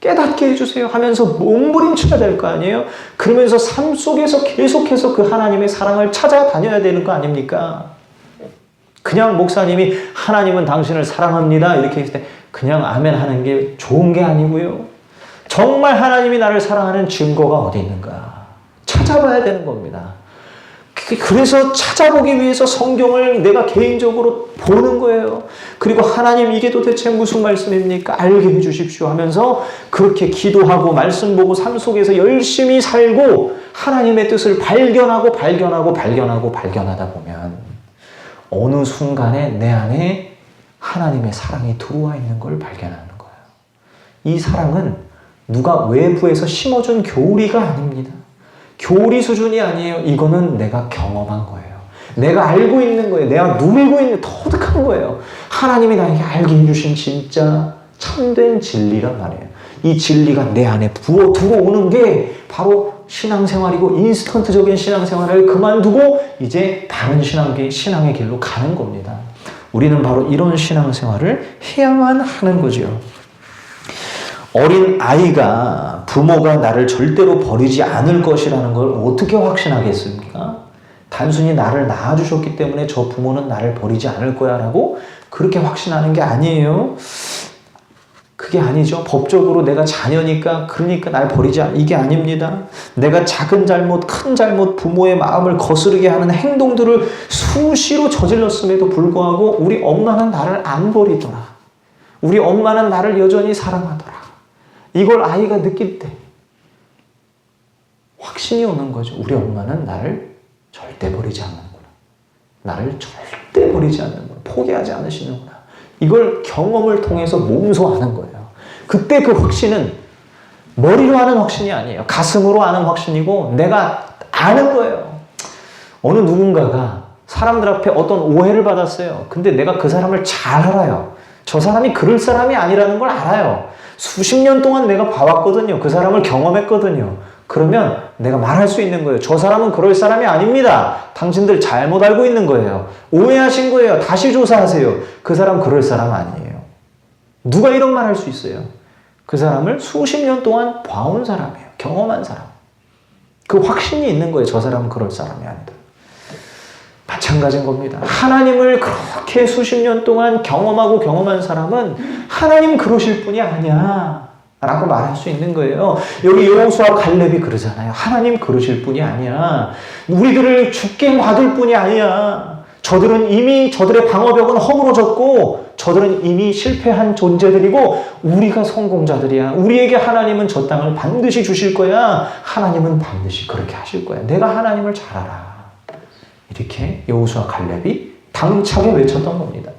깨닫게 해주세요 하면서 몸부림쳐야 될 거 아니에요? 그러면서 삶 속에서 계속해서 그 하나님의 사랑을 찾아다녀야 되는 거 아닙니까? 그냥 목사님이 하나님은 당신을 사랑합니다 이렇게 했을 때 그냥 아멘 하는 게 좋은 게 아니고요. 정말 하나님이 나를 사랑하는 증거가 어디 있는가 찾아봐야 되는 겁니다. 그래서 찾아보기 위해서 성경을 내가 개인적으로 보는 거예요. 그리고 하나님 이게 도대체 무슨 말씀입니까? 알게 해주십시오 하면서 그렇게 기도하고 말씀 보고 삶 속에서 열심히 살고 하나님의 뜻을 발견하다 보면 어느 순간에 내 안에 하나님의 사랑이 들어와 있는 걸 발견하는 거예요. 이 사랑은 누가 외부에서 심어준 교리가 아닙니다. 교리 수준이 아니에요. 이거는 내가 경험한 거예요. 내가 알고 있는 거예요. 내가 누리고 있는 터득한 거예요. 하나님이 나에게 알게 해주신 진짜 참된 진리란 말이에요. 이 진리가 내 안에 부어 들어오는 게 바로 신앙생활이고 인스턴트적인 신앙생활을 그만두고 이제 다른 신앙의 길로 가는 겁니다. 우리는 바로 이런 신앙생활을 해야만 하는 거죠. 어린 아이가 부모가 나를 절대로 버리지 않을 것이라는 걸 어떻게 확신하겠습니까? 단순히 나를 낳아주셨기 때문에 저 부모는 나를 버리지 않을 거야 라고 그렇게 확신하는 게 아니에요. 그게 아니죠. 법적으로 내가 자녀니까 그러니까 날 버리지 않 이게 아닙니다. 내가 작은 잘못, 큰 잘못, 부모의 마음을 거스르게 하는 행동들을 수시로 저질렀음에도 불구하고 우리 엄마는 나를 안 버리더라. 우리 엄마는 나를 여전히 사랑하더라. 이걸 아이가 느낄 때 확신이 오는 거죠. 우리 엄마는 나를 절대 버리지 않는구나. 나를 절대 버리지 않는구나. 포기하지 않으시는구나. 이걸 경험을 통해서 몸소 아는 거예요. 그때 그 확신은 머리로 아는 확신이 아니에요. 가슴으로 아는 확신이고 내가 아는 거예요. 어느 누군가가 사람들 앞에 어떤 오해를 받았어요. 근데 내가 그 사람을 잘 알아요. 저 사람이 그럴 사람이 아니라는 걸 알아요. 수십 년 동안 내가 봐왔거든요. 그 사람을 경험했거든요. 그러면 내가 말할 수 있는 거예요. 저 사람은 그럴 사람이 아닙니다. 당신들 잘못 알고 있는 거예요. 오해하신 거예요. 다시 조사하세요. 그 사람 그럴 사람 아니에요. 누가 이런 말 할 수 있어요? 그 사람을 수십 년 동안 봐온 사람이에요. 경험한 사람. 그 확신이 있는 거예요. 저 사람은 그럴 사람이 아니다. 마찬가지인 겁니다. 하나님을 그렇게 수십 년 동안 경험한 사람은 하나님 그러실 분이 아니야 라고 말할 수 있는 거예요. 여기 여호수아 갈렙이 그러잖아요. 하나님 그러실 분이 아니야. 우리들을 죽게 놔둘 분이 아니야. 저들은 이미 저들의 방어벽은 허물어졌고 저들은 이미 실패한 존재들이고 우리가 성공자들이야. 우리에게 하나님은 저 땅을 반드시 주실 거야. 하나님은 반드시 그렇게 하실 거야. 내가 하나님을 잘 알아. 이렇게 여호수아 갈렙이 당차게 외쳤던 겁니다.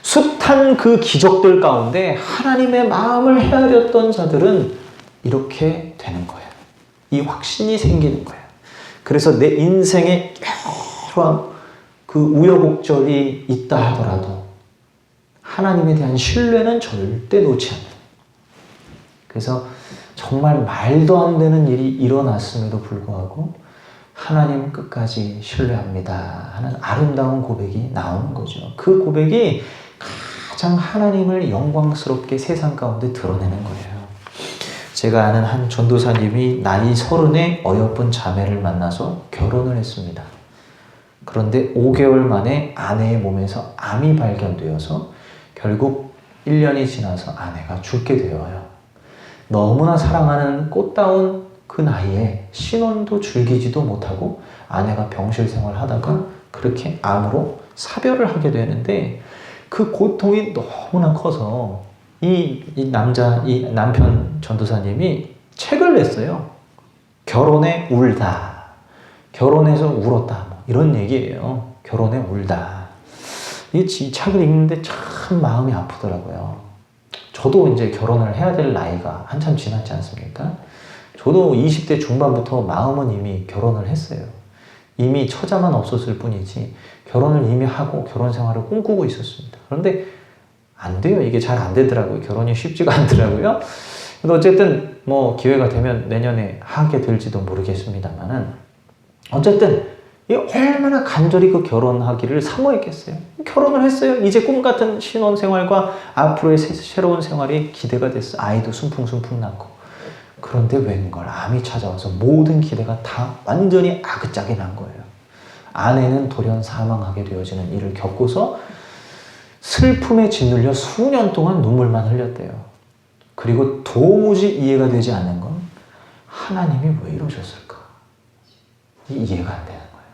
숱한 그 기적들 가운데 하나님의 마음을 헤아렸던 자들은 이렇게 되는 거예요. 이 확신이 생기는 거예요. 그래서 내 인생에 여러 그 우여곡절이 있다 하더라도 하나님에 대한 신뢰는 절대 놓지 않는. 그래서 정말 말도 안 되는 일이 일어났음에도 불구하고 하나님 끝까지 신뢰합니다 하는 아름다운 고백이 나오는 거죠. 그 고백이 가장 하나님을 영광스럽게 세상 가운데 드러내는 거예요. 제가 아는 한 전도사님이 나이 30에 어여쁜 자매를 만나서 결혼을 했습니다. 그런데 5개월 만에 아내의 몸에서 암이 발견되어서 결국 1년이 지나서 아내가 죽게 되어요. 너무나 사랑하는 꽃다운 그 나이에 신혼도 즐기지도 못하고 아내가 병실 생활하다가 그렇게 암으로 사별을 하게 되는데 그 고통이 너무나 커서 이 남편 전도사님이 책을 냈어요. 결혼에 울다. 결혼해서 울었다. 뭐 이런 얘기예요. 결혼에 울다. 이 책을 읽는데 참 마음이 아프더라고요. 저도 이제 결혼을 해야 될 나이가 한참 지났지 않습니까? 저도 20대 중반부터 마음은 이미 결혼을 했어요. 이미 처자만 없었을 뿐이지 결혼을 이미 하고 결혼 생활을 꿈꾸고 있었습니다. 그런데 안 돼요. 이게 잘 안 되더라고요. 결혼이 쉽지가 않더라고요. 근데 어쨌든 뭐 기회가 되면 내년에 하게 될지도 모르겠습니다만은 어쨌든 얼마나 간절히 그 결혼하기를 사모했겠어요. 결혼을 했어요. 이제 꿈 같은 신혼 생활과 앞으로의 새로운 생활이 기대가 됐어. 아이도 순풍순풍 낳고. 그런데 웬걸 암이 찾아와서 모든 기대가 다 완전히 아그짝이 난 거예요. 아내는 돌연 사망하게 되어지는 일을 겪고서 슬픔에 짓눌려 수년 동안 눈물만 흘렸대요. 그리고 도무지 이해가 되지 않는 건 하나님이 왜 이러셨을까? 이해가 안 되는 거예요.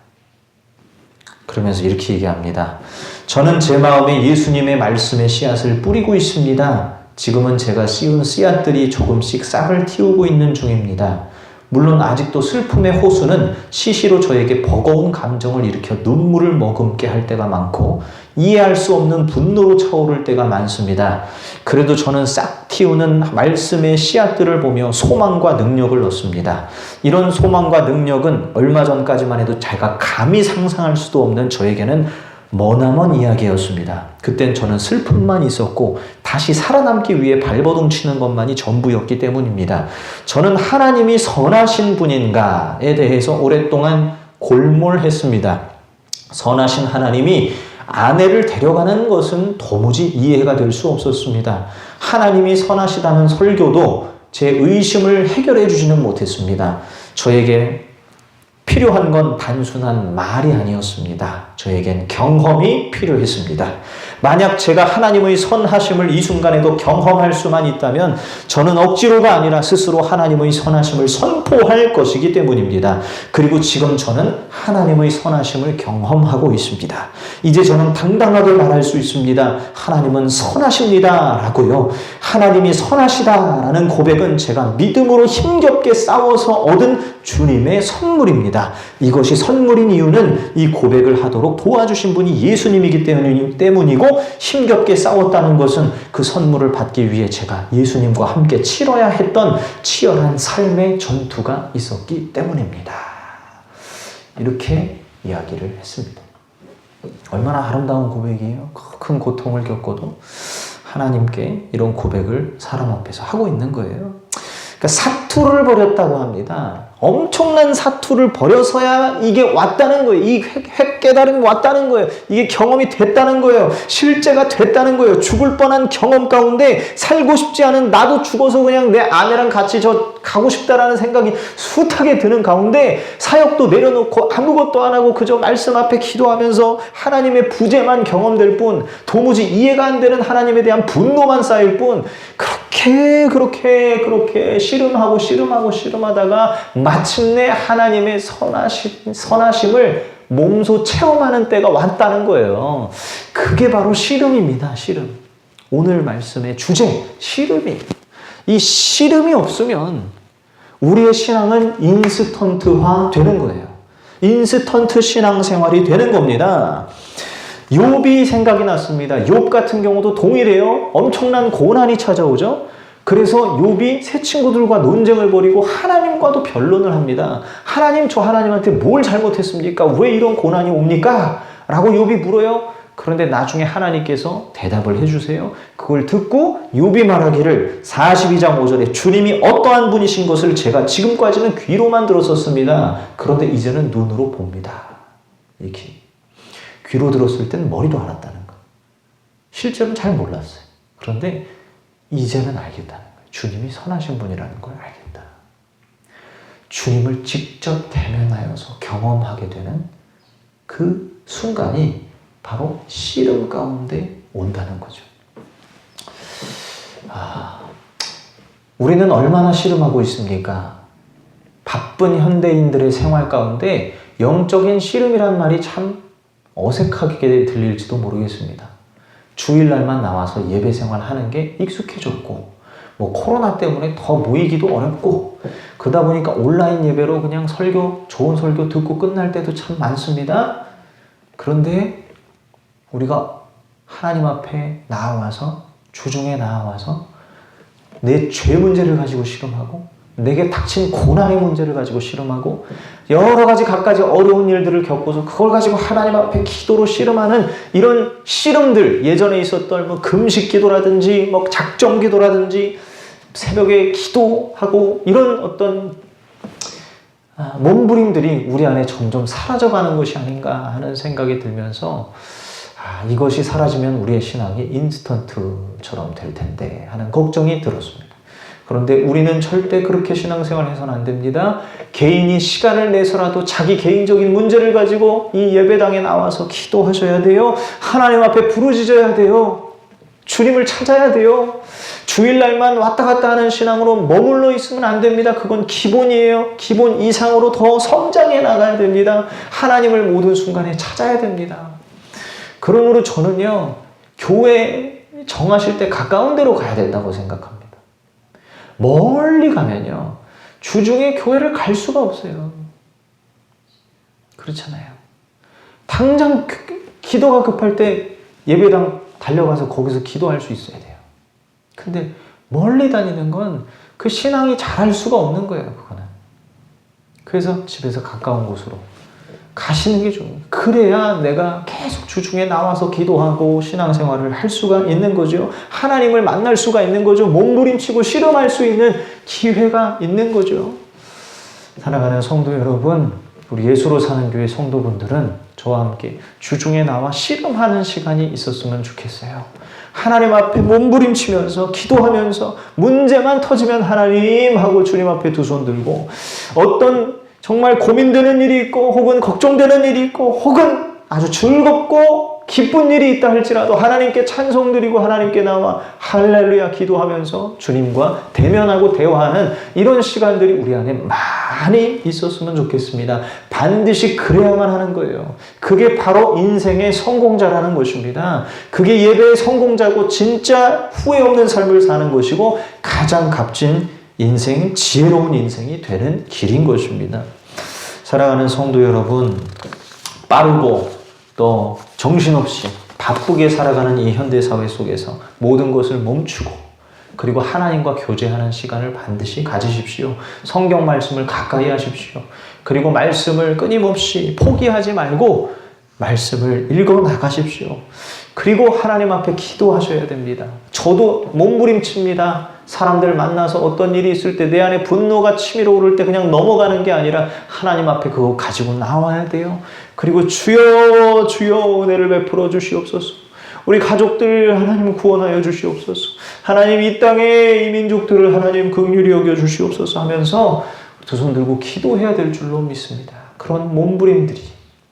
그러면서 이렇게 얘기합니다. 저는 제 마음에 예수님의 말씀의 씨앗을 뿌리고 있습니다. 지금은 제가 씌운 씨앗들이 조금씩 싹을 틔우고 있는 중입니다. 물론 아직도 슬픔의 호수는 시시로 저에게 버거운 감정을 일으켜 눈물을 머금게 할 때가 많고 이해할 수 없는 분노로 차오를 때가 많습니다. 그래도 저는 싹 틔우는 말씀의 씨앗들을 보며 소망과 능력을 얻습니다. 이런 소망과 능력은 얼마 전까지만 해도 제가 감히 상상할 수도 없는 저에게는 머나먼 이야기였습니다. 그땐 저는 슬픔만 있었고 다시 살아남기 위해 발버둥 치는 것만이 전부였기 때문입니다. 저는 하나님이 선하신 분인가에 대해서 오랫동안 골몰했습니다. 선하신 하나님이 아내를 데려가는 것은 도무지 이해가 될 수 없었습니다. 하나님이 선하시다는 설교도 제 의심을 해결해 주지는 못했습니다. 저에게 필요한 건 단순한 말이 아니었습니다. 저에겐 경험이 필요했습니다. 만약 제가 하나님의 선하심을 이 순간에도 경험할 수만 있다면 저는 억지로가 아니라 스스로 하나님의 선하심을 선포할 것이기 때문입니다. 그리고 지금 저는 하나님의 선하심을 경험하고 있습니다. 이제 저는 당당하게 말할 수 있습니다. 하나님은 선하십니다. 라고요. 하나님이 선하시다라는 고백은 제가 믿음으로 힘겹게 싸워서 얻은 주님의 선물입니다. 이것이 선물인 이유는 이 고백을 하도록 도와주신 분이 예수님이기 때문이고 힘겹게 싸웠다는 것은 그 선물을 받기 위해 제가 예수님과 함께 치러야 했던 치열한 삶의 전투가 있었기 때문입니다. 이렇게 이야기를 했습니다. 얼마나 아름다운 고백이에요. 큰 고통을 겪어도 하나님께 이런 고백을 사람 앞에서 하고 있는 거예요. 그러니까 사투를 벌였다고 합니다. 엄청난 사투를 벌여서야 이게 왔다는 거예요. 이 깨달음이 왔다는 거예요. 이게 경험이 됐다는 거예요. 실제가 됐다는 거예요. 죽을 뻔한 경험 가운데 살고 싶지 않은 나도 죽어서 그냥 내 아내랑 같이 저 가고 싶다라는 생각이 숱하게 드는 가운데 사역도 내려놓고 아무것도 안 하고 그저 말씀 앞에 기도하면서 하나님의 부재만 경험될 뿐 도무지 이해가 안 되는 하나님에 대한 분노만 쌓일 뿐 그렇게 씨름하다가 마침내 하나님의 선하심을 몸소 체험하는 때가 왔다는 거예요. 그게 바로 씨름입니다. 씨름. 오늘 말씀의 주제, 씨름이에요. 이 씨름이 없으면 우리의 신앙은 인스턴트화 되는 거예요. 인스턴트 신앙생활이 되는 겁니다. 욥이 생각이 났습니다. 욥 같은 경우도 동일해요. 엄청난 고난이 찾아오죠. 그래서 욥이 새 친구들과 논쟁을 벌이고 하나님과도 변론을 합니다. 하나님, 저 하나님한테 뭘 잘못했습니까? 왜 이런 고난이 옵니까? 라고 욥이 물어요. 그런데 나중에 하나님께서 대답을 해주세요. 그걸 듣고 욥이 말하기를 42장 5절에 주님이 어떠한 분이신 것을 제가 지금까지는 귀로만 들었었습니다. 그런데 이제는 눈으로 봅니다. 이렇게 귀로 들었을 땐 머리도 알았다는 거. 실제로는 잘 몰랐어요. 그런데 이제는 알겠다는 거예요. 주님이 선하신 분이라는 걸 알겠다. 주님을 직접 대면하여서 경험하게 되는 그 순간이 바로 씨름 가운데 온다는 거죠. 우리는 얼마나 씨름하고 있습니까? 바쁜 현대인들의 생활 가운데 영적인 씨름이란 말이 참 어색하게 들릴지도 모르겠습니다. 주일날만 나와서 예배 생활하는 게 익숙해졌고, 코로나 때문에 더 모이기도 어렵고, 그러다 보니까 온라인 예배로 그냥 좋은 설교 듣고 끝날 때도 참 많습니다. 그런데 우리가 하나님 앞에 나아와서, 주중에 나아와서 내 죄 문제를 가지고 씨름하고, 내게 닥친 고난의 문제를 가지고 씨름하고, 여러 가지 각가지 어려운 일들을 겪고서 그걸 가지고 하나님 앞에 기도로 씨름하는 이런 씨름들, 예전에 있었던 금식 기도라든지 작정 기도라든지 새벽에 기도하고 이런 어떤 몸부림들이 우리 안에 점점 사라져가는 것이 아닌가 하는 생각이 들면서 이것이 사라지면 우리의 신앙이 인스턴트처럼 될 텐데 하는 걱정이 들었습니다. 그런데 우리는 절대 그렇게 신앙생활을 해서는 안 됩니다. 개인이 시간을 내서라도 자기 개인적인 문제를 가지고 이 예배당에 나와서 기도하셔야 돼요. 하나님 앞에 부르짖어야 돼요. 주님을 찾아야 돼요. 주일날만 왔다 갔다 하는 신앙으로 머물러 있으면 안 됩니다. 그건 기본이에요. 기본 이상으로 더 성장해 나가야 됩니다. 하나님을 모든 순간에 찾아야 됩니다. 그러므로 저는요, 교회 정하실 때 가까운 데로 가야 된다고 생각합니다. 멀리 가면요, 주중에 교회를 갈 수가 없어요. 그렇잖아요. 당장 기도가 급할 때 예배당 달려가서 거기서 기도할 수 있어야 돼요. 근데 멀리 다니는 건 그 신앙이 잘할 수가 없는 거예요, 그거는. 그래서 집에서 가까운 곳으로 가시는 게 중요해요. 그래야 내가 계속 주중에 나와서 기도하고 신앙생활을 할 수가 있는 거죠. 하나님을 만날 수가 있는 거죠. 몸부림치고 씨름할 수 있는 기회가 있는 거죠. 사랑하는 성도 여러분, 우리 예수로 사는 교회 성도분들은 저와 함께 주중에 나와 씨름하는 시간이 있었으면 좋겠어요. 하나님 앞에 몸부림치면서 기도하면서 문제만 터지면 하나님 하고 주님 앞에 두 손 들고, 어떤 정말 고민되는 일이 있고 혹은 걱정되는 일이 있고 혹은 아주 즐겁고 기쁜 일이 있다 할지라도 하나님께 찬송드리고 하나님께 나와 할렐루야 기도하면서 주님과 대면하고 대화하는 이런 시간들이 우리 안에 많이 있었으면 좋겠습니다. 반드시 그래야만 하는 거예요. 그게 바로 인생의 성공자라는 것입니다. 그게 예배의 성공자고 진짜 후회 없는 삶을 사는 것이고 가장 값진 인생, 지혜로운 인생이 되는 길인 것입니다. 사랑하는 성도 여러분, 빠르고 또 정신없이 바쁘게 살아가는 이 현대사회 속에서 모든 것을 멈추고 그리고 하나님과 교제하는 시간을 반드시 가지십시오. 성경 말씀을 가까이 하십시오. 그리고 말씀을 끊임없이 포기하지 말고 말씀을 읽어 나가십시오. 그리고 하나님 앞에 기도하셔야 됩니다. 저도 몸부림칩니다. 사람들 만나서 어떤 일이 있을 때 내 안에 분노가 치밀어 오를 때 그냥 넘어가는 게 아니라 하나님 앞에 그거 가지고 나와야 돼요. 그리고 주여 주여 은혜를 베풀어 주시옵소서. 우리 가족들 하나님 구원하여 주시옵소서. 하나님 이 땅의 이 민족들을 하나님 긍휼히 여겨 주시옵소서 하면서 두 손 들고 기도해야 될 줄로 믿습니다. 그런 몸부림들이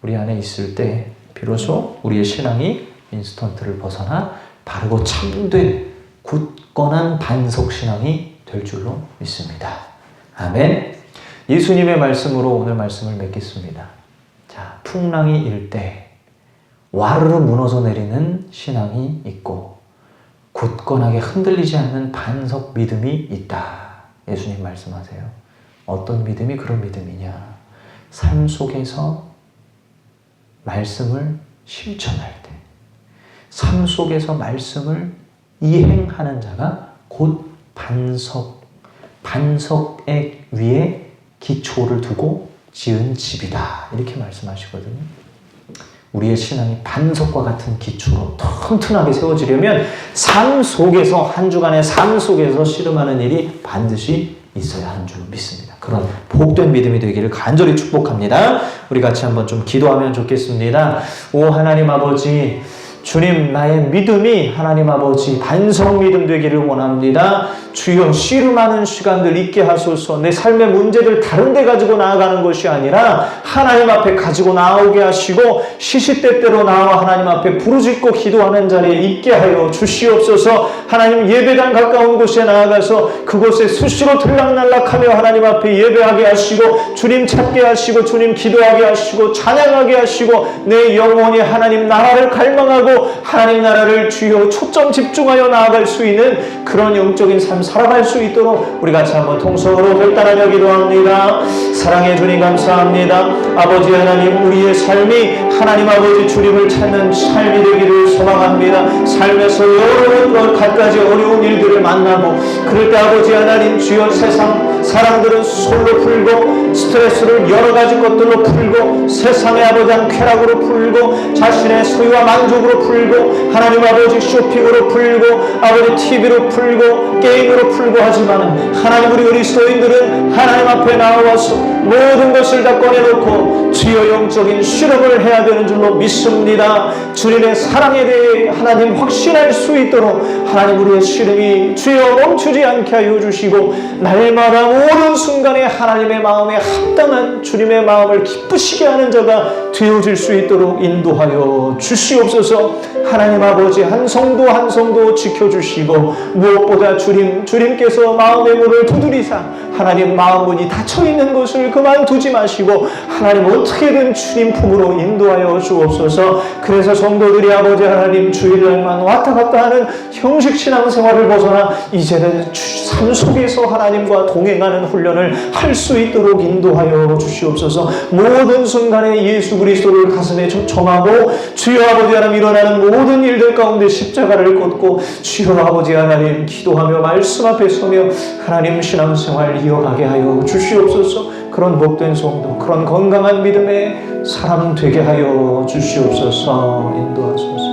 우리 안에 있을 때 비로소 우리의 신앙이 인스턴트를 벗어나 바르고 참된 굳건한 반석신앙이 될 줄로 믿습니다. 아멘. 예수님의 말씀으로 오늘 말씀을 맺겠습니다. 자, 풍랑이 일 때 와르르 무너져 내리는 신앙이 있고 굳건하게 흔들리지 않는 반석 믿음이 있다. 예수님 말씀하세요. 어떤 믿음이 그런 믿음이냐? 삶 속에서 말씀을 실천할 때, 삶 속에서 말씀을 이행하는 자가 곧 반석의 위에 기초를 두고 지은 집이다. 이렇게 말씀하시거든요. 우리의 신앙이 반석과 같은 기초로 튼튼하게 세워지려면 삶 속에서, 한 주간의 삶 속에서 씨름하는 일이 반드시 있어야 하는 줄 믿습니다. 그런 복된 믿음이 되기를 간절히 축복합니다. 우리 같이 한번 좀 기도하면 좋겠습니다. 오 하나님 아버지, 주님, 나의 믿음이 하나님 아버지 반석 믿음 되기를 원합니다. 주여 씨름하는 시간들 있게 하소서. 내 삶의 문제를 다른 데 가지고 나아가는 것이 아니라 하나님 앞에 가지고 나오게 하시고 시시때때로 나와 하나님 앞에 부르짖고 기도하는 자리에 있게 하여 주시옵소서. 하나님 예배당 가까운 곳에 나아가서 그곳에 수시로 들락날락하며 하나님 앞에 예배하게 하시고 주님 찾게 하시고 주님 기도하게 하시고 찬양하게 하시고 내 영혼이 하나님 나라를 갈망하고 하나님 나라를 주여 초점 집중하여 나아갈 수 있는 그런 영적인 삶 살아갈 수 있도록 우리 같이 한번 통성으로 결단하며 기도합니다. 사랑해 주님 감사합니다. 아버지 하나님 우리의 삶이 하나님 아버지 주님을 찾는 삶이 되기를 소망합니다. 삶에서 여러 갖가지 어려운 일들을 만나고 그럴 때 아버지 하나님 주여 세상 사람들은 술로 풀고 스트레스를 여러 가지 것들로 풀고 세상의 아버지 쾌락으로 풀고 자신의 소유와 만족으로 풀고 하나님 아버지 쇼핑으로 풀고 아버지 TV로 풀고 게임으로 풀고 하지만 하나님 우리 그리스도인들은 하나님 앞에 나와서 모든 것을 다 꺼내놓고 주여 영적인 실험을 해야 되는 줄로 믿습니다. 주님의 사랑에 대해 하나님 확신할 수 있도록 하나님 우리의 실험이 주여 멈추지 않게 하여 주시고 날마다 모든 순간에 하나님의 마음에 합당한 주님의 마음을 기쁘시게 하는 자가 되어질 수 있도록 인도하여 주시옵소서. 하나님 아버지 한 성도 한 성도 지켜주시고 무엇보다 주님께서 마음의 문을 두드리사 하나님 마음 문이 닫혀있는 것을 그만두지 마시고 하나님 어떻게든 주님 품으로 인도하여 주옵소서. 그래서 성도들이 아버지 하나님 주일날만 왔다 갔다 하는 형식 신앙생활을 벗어나 이제는 삶 속에서 하나님과 동행하는 훈련을 할 수 있도록 인도하여 주시옵소서. 모든 순간에 예수 그리스도를 가슴에 정하고 주여 아버지 하나님 일어나는 모든 일들 가운데 십자가를 꽂고 주여 아버지 하나님 기도하며 말씀 앞에 서며 하나님 신앙생활 이어가게 하여 주시옵소서. 그런 복된 성도 그런 건강한 믿음의 사람 되게 하여 주시옵소서. 인도하소서.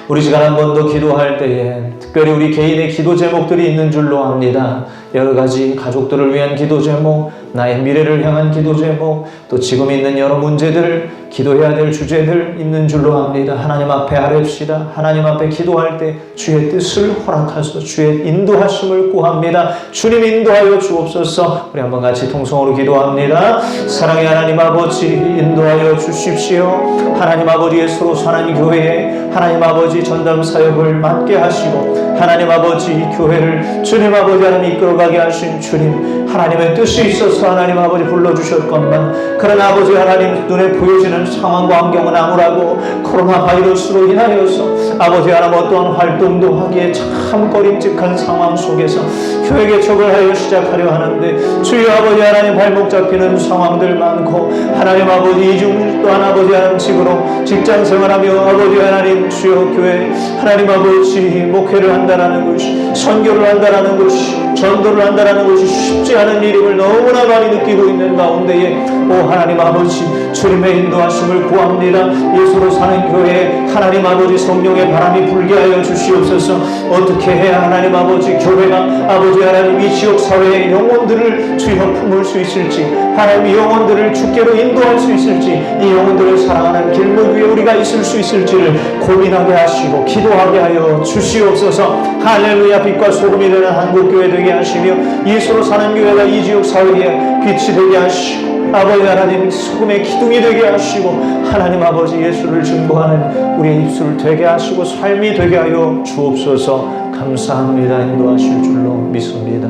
우리 시간 한 번 더 기도할 때에 특별히 우리 개인의 기도 제목들이 있는 줄로 압니다. 여러 가지 가족들을 위한 기도 제목, 나의 미래를 향한 기도 제목, 또 지금 있는 여러 문제들, 기도해야 될 주제들 있는 줄로 압니다. 하나님 앞에 아뢰시다. 하나님 앞에 기도할 때 주의 뜻을 허락하소서. 주의 인도하심을 구합니다. 주님 인도하여 주옵소서. 우리 한번 같이 통성으로 기도합니다. 사랑의 하나님 아버지 인도하여 주십시오. 하나님 아버지 예수로 사는 교회에 하나님 아버지 전담 사역을 맡게 하시고 하나님 아버지 이 교회를 주님 아버지 하나님 이끌어가게 하신 주님 하나님의 뜻이 있어서 하나님 아버지 불러주셨건만 그러나 아버지 하나님 눈에 보여지는 상황과 환경은 암울하고 코로나 바이러스로 인하여서 아버지 하나님 어떠한 활동도 하기에 참 꺼림직한 상황 속에서 교회 개척을 하여 시작하려 하는데 주여 아버지 하나님 발목 잡히는 상황들 많고 하나님 아버지 이중 또한 아버지 하나님 집으로 직장 생활하며 아버지 하나님 주여 교회 하나님 아버지 목회를 한다라는 것이 선교를 한다라는 것이 전도를 한다라는 것이 쉽지 않은 일임을 너무나 많이 느끼고 있는 가운데에 오 하나님 아버지 주님의 인도하심을 구합니다. 예수로 사는 교회에 하나님 아버지 성령의 바람이 불게 하여 주시옵소서. 어떻게 해야 하나님 아버지 교회가 아버지 하나님 이 지역 사회의 영혼들을 주여 품을 수 있을지 하나님 이 영혼들을 주께로 인도할 수 있을지 이 영혼들을 사랑하는 길목 위에 우리가 있을 수 있을지를 고민하게 하시고 기도하게 하여 주시옵소서. 할렐루야. 빛과 소금이 되는 한국교회 되게 하시며 예수로 사는 교회가 이 지역 사회에 빛이 되게 하시고 아버지 하나님 소금의 기둥이 되게 하시고 하나님 아버지 예수를 증거하는 우리의 입술 되게 하시고 삶이 되게 하여 주옵소서. 감사합니다. 인도하실 줄로 믿습니다.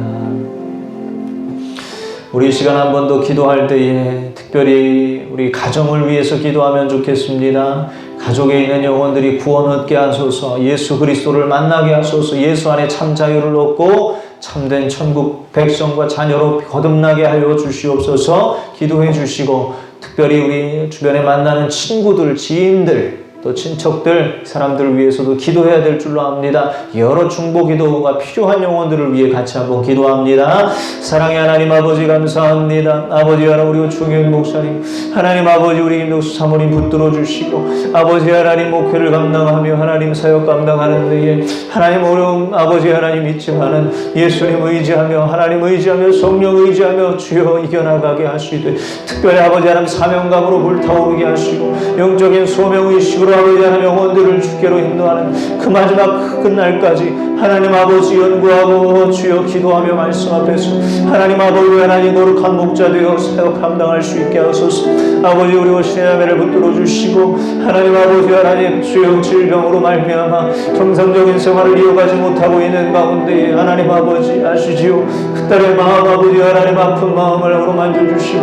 우리 시간 한 번 더 기도할 때에 특별히 우리 가정을 위해서 기도하면 좋겠습니다. 가족에 있는 영혼들이 구원 얻게 하소서. 예수 그리스도를 만나게 하소서. 예수 안에 참 자유를 얻고 참된 천국 백성과 자녀로 거듭나게 하여 주시옵소서. 기도해 주시고 특별히 우리 주변에 만나는 친구들, 지인들 또 친척들, 사람들을 위해서도 기도해야 될 줄로 압니다. 여러 중보 기도가 필요한 영혼들을 위해 같이 한번 기도합니다. 사랑의 하나님 아버지 감사합니다. 아버지 하나님 우리 중현 목사님 하나님 아버지 우리 김덕수 사모님 붙들어 주시고 아버지 하나님 목회를 감당하며 하나님 사역 감당하는 데에 하나님 어려움 아버지 하나님 있지만은 예수님 의지하며 하나님 의지하며 성령 의지하며 주여 이겨나가게 하시되 특별히 아버지 하나님 사명감으로 불타오르게 하시고 영적인 소명의식으로 아버지 하나님 영혼들을 주께로 인도하는 그 마지막 끝날까지 하나님 아버지 연구하고 주여 기도하며 말씀 앞에서 하나님 아버지 하나님 거룩한 목자 되어 사역 감당할 수 있게 하소서. 아버지 우리 오신의 야매를 붙들어 주시고 하나님 아버지 하나님 주여 질병으로 말미암아 정상적인 생활을 이어가지 못하고 있는 가운데 하나님 아버지 아시지요. 그 딸의 마음 아버지 하나님 아픈 마음을 어루만져 주시고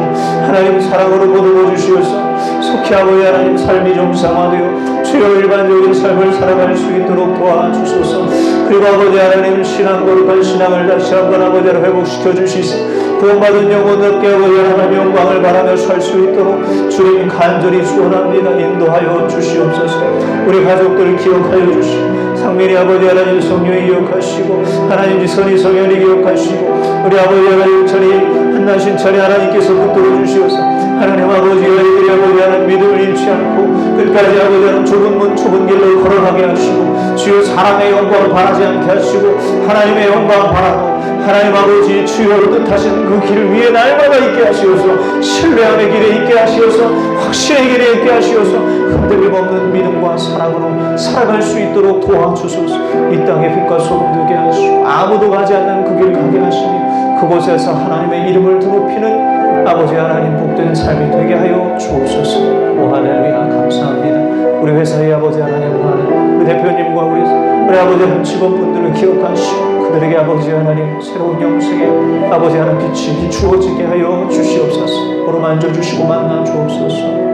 하나님 사랑으로 보듬어 주시옵소서. 속히 아버지 하나님 삶이 정상화되어 주여 일반적인 삶을 살아갈 수 있도록 도와주소서. 그리고 아버지 하나님 신앙 거룩한 신앙을 다시 한번 아버지 하나님 회복시켜 주시소. 구원받은 영혼들께 아버지 하나님 영광을 바라며 살 수 있도록 주님 간절히 축원합니다. 인도하여 주시옵소서. 우리 가족들을 기억하여 주시고 상민이 아버지 하나님 성령이 기억하시고 하나님 지선이 성현이 기억하시고 우리 아버지 하나님 천이 한나신 천이 하나님께서 붙들어 주시옵소서. 하나님 아버지 아이들이 아버지 하나님 믿음을 잃지 않고 끝까지 아버지 하나님 좁은 문 좁은 길로 걸어가게 하시고 주여 사람의 영광을 바라지 않게 하시고 하나님의 영광을 바라고 하나님 아버지 주여 뜻하신 그 길을 위에 날마다 있게 하시옵소서. 신뢰함의 길에 있게 하시옵소서. 확신의 길에 있게 하시옵소서. 흔들림 없는 믿음과 사랑으로 살아갈 수 있도록 도와주소서. 이 땅에 빛과 소금 되게 하시고 아무도 가지 않는 그 길을 가게 하시니 그곳에서 하나님의 이름을 드높이는 아버지 하나님 복된 삶이 되게 하여 주옵소서. 오 할렐루야 감사합니다. 우리 회사의 아버지 하나님 우리 대표님과 우리 아버지 하나님 직원분들을 기억하시고 그들에게 아버지 하나님 새로운 영생의 아버지 하나님 빛이 비추어지게 하여 주시옵소서. 어루만져 주시고 만나 주옵소서.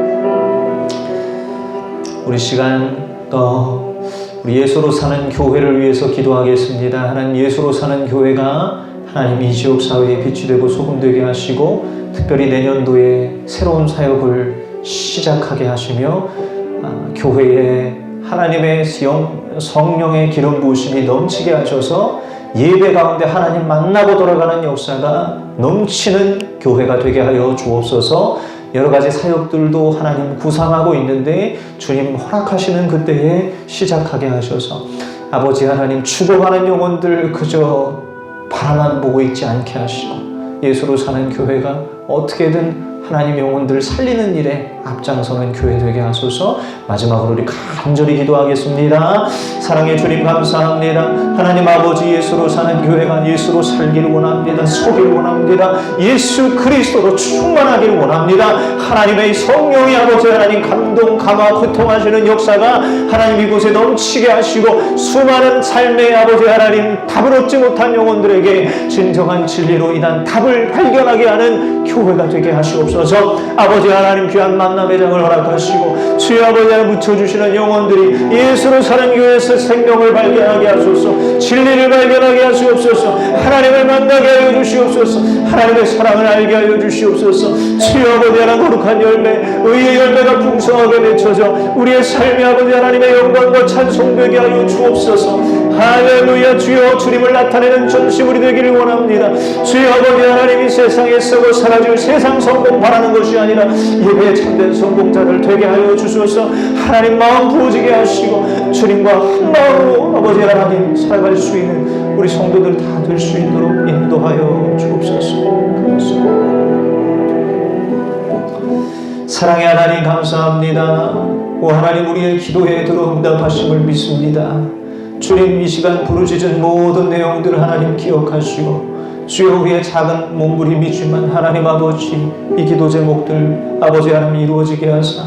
우리 시간 또 우리 예수로 사는 교회를 위해서 기도하겠습니다. 하나님 예수로 사는 교회가 하나님 이 지역 사회에 빛이 되고 소금 되게 하시고 특별히 내년도에 새로운 사역을 시작하게 하시며 교회에 하나님의 성령의 기름 부으심이 넘치게 하셔서 예배 가운데 하나님 만나고 돌아가는 역사가 넘치는 교회가 되게 하여 주옵소서. 여러 가지 사역들도 하나님 구상하고 있는데 주님 허락하시는 그때에 시작하게 하셔서 아버지 하나님 죽어가는 영혼들 그저 바라만 보고 있지 않게 하시고 예수로 사는 교회가 어떻게든 하나님 영혼들을 살리는 일에 앞장서는 교회 되게 하소서. 마지막으로 우리 간절히 기도하겠습니다. 사랑의 주님 감사합니다. 하나님 아버지 예수로 사는 교회가 예수로 살기를 원합니다. 서기를 원합니다. 예수 그리스도로 충만하기를 원합니다. 하나님의 성령이 아버지 하나님 감동 감화 고통하시는 역사가 하나님 이곳에 넘치게 하시고 수많은 삶의 아버지 하나님 답을 얻지 못한 영혼들에게 진정한 진리로 인한 답을 발견하게 하는 교회가 되게 하시옵소서. 아버지 하나님 귀한 만남의 장을 허락하시고 주여 아버지 하나님 묻혀주시는 영혼들이 예수로 사는 교회에서 생명을 발견하게 하소서. 진리를 발견하게 하시옵소서. 하나님을 만나게 하여 주시옵소서. 하나님의 사랑을 알게 하여 주시옵소서. 주여 아버지 하나님 거룩한 열매 의의 열매가 풍성하게 맺혀져 우리의 삶이 아버지 하나님의 영광과 찬송되게 하여 주옵소서. 할렐루야. 주여 주님을 나타내는 전시물이 되기를 원합니다. 주여 아버지 하나님 이 세상에 썩어 사라질 세상 성공 바라는 것이 아니라 예배에 참된 성공자를 되게 하여 주소서. 하나님 마음 부어지게 하시고 주님과 한 마음으로 아버지 하나님 살아갈 수 있는 우리 성도들 다 될 수 있도록 인도하여 주옵소서. 사랑의 하나님 감사합니다. 오 하나님 우리의 기도에 들어 응답하심을 믿습니다. 주님 이 시간 부르짖은 모든 내용들을 하나님 기억하시고 주여 우리의 작은 몸부림이지만 하나님 아버지 이 기도 제목들 아버지 하나님 이루어지게 하사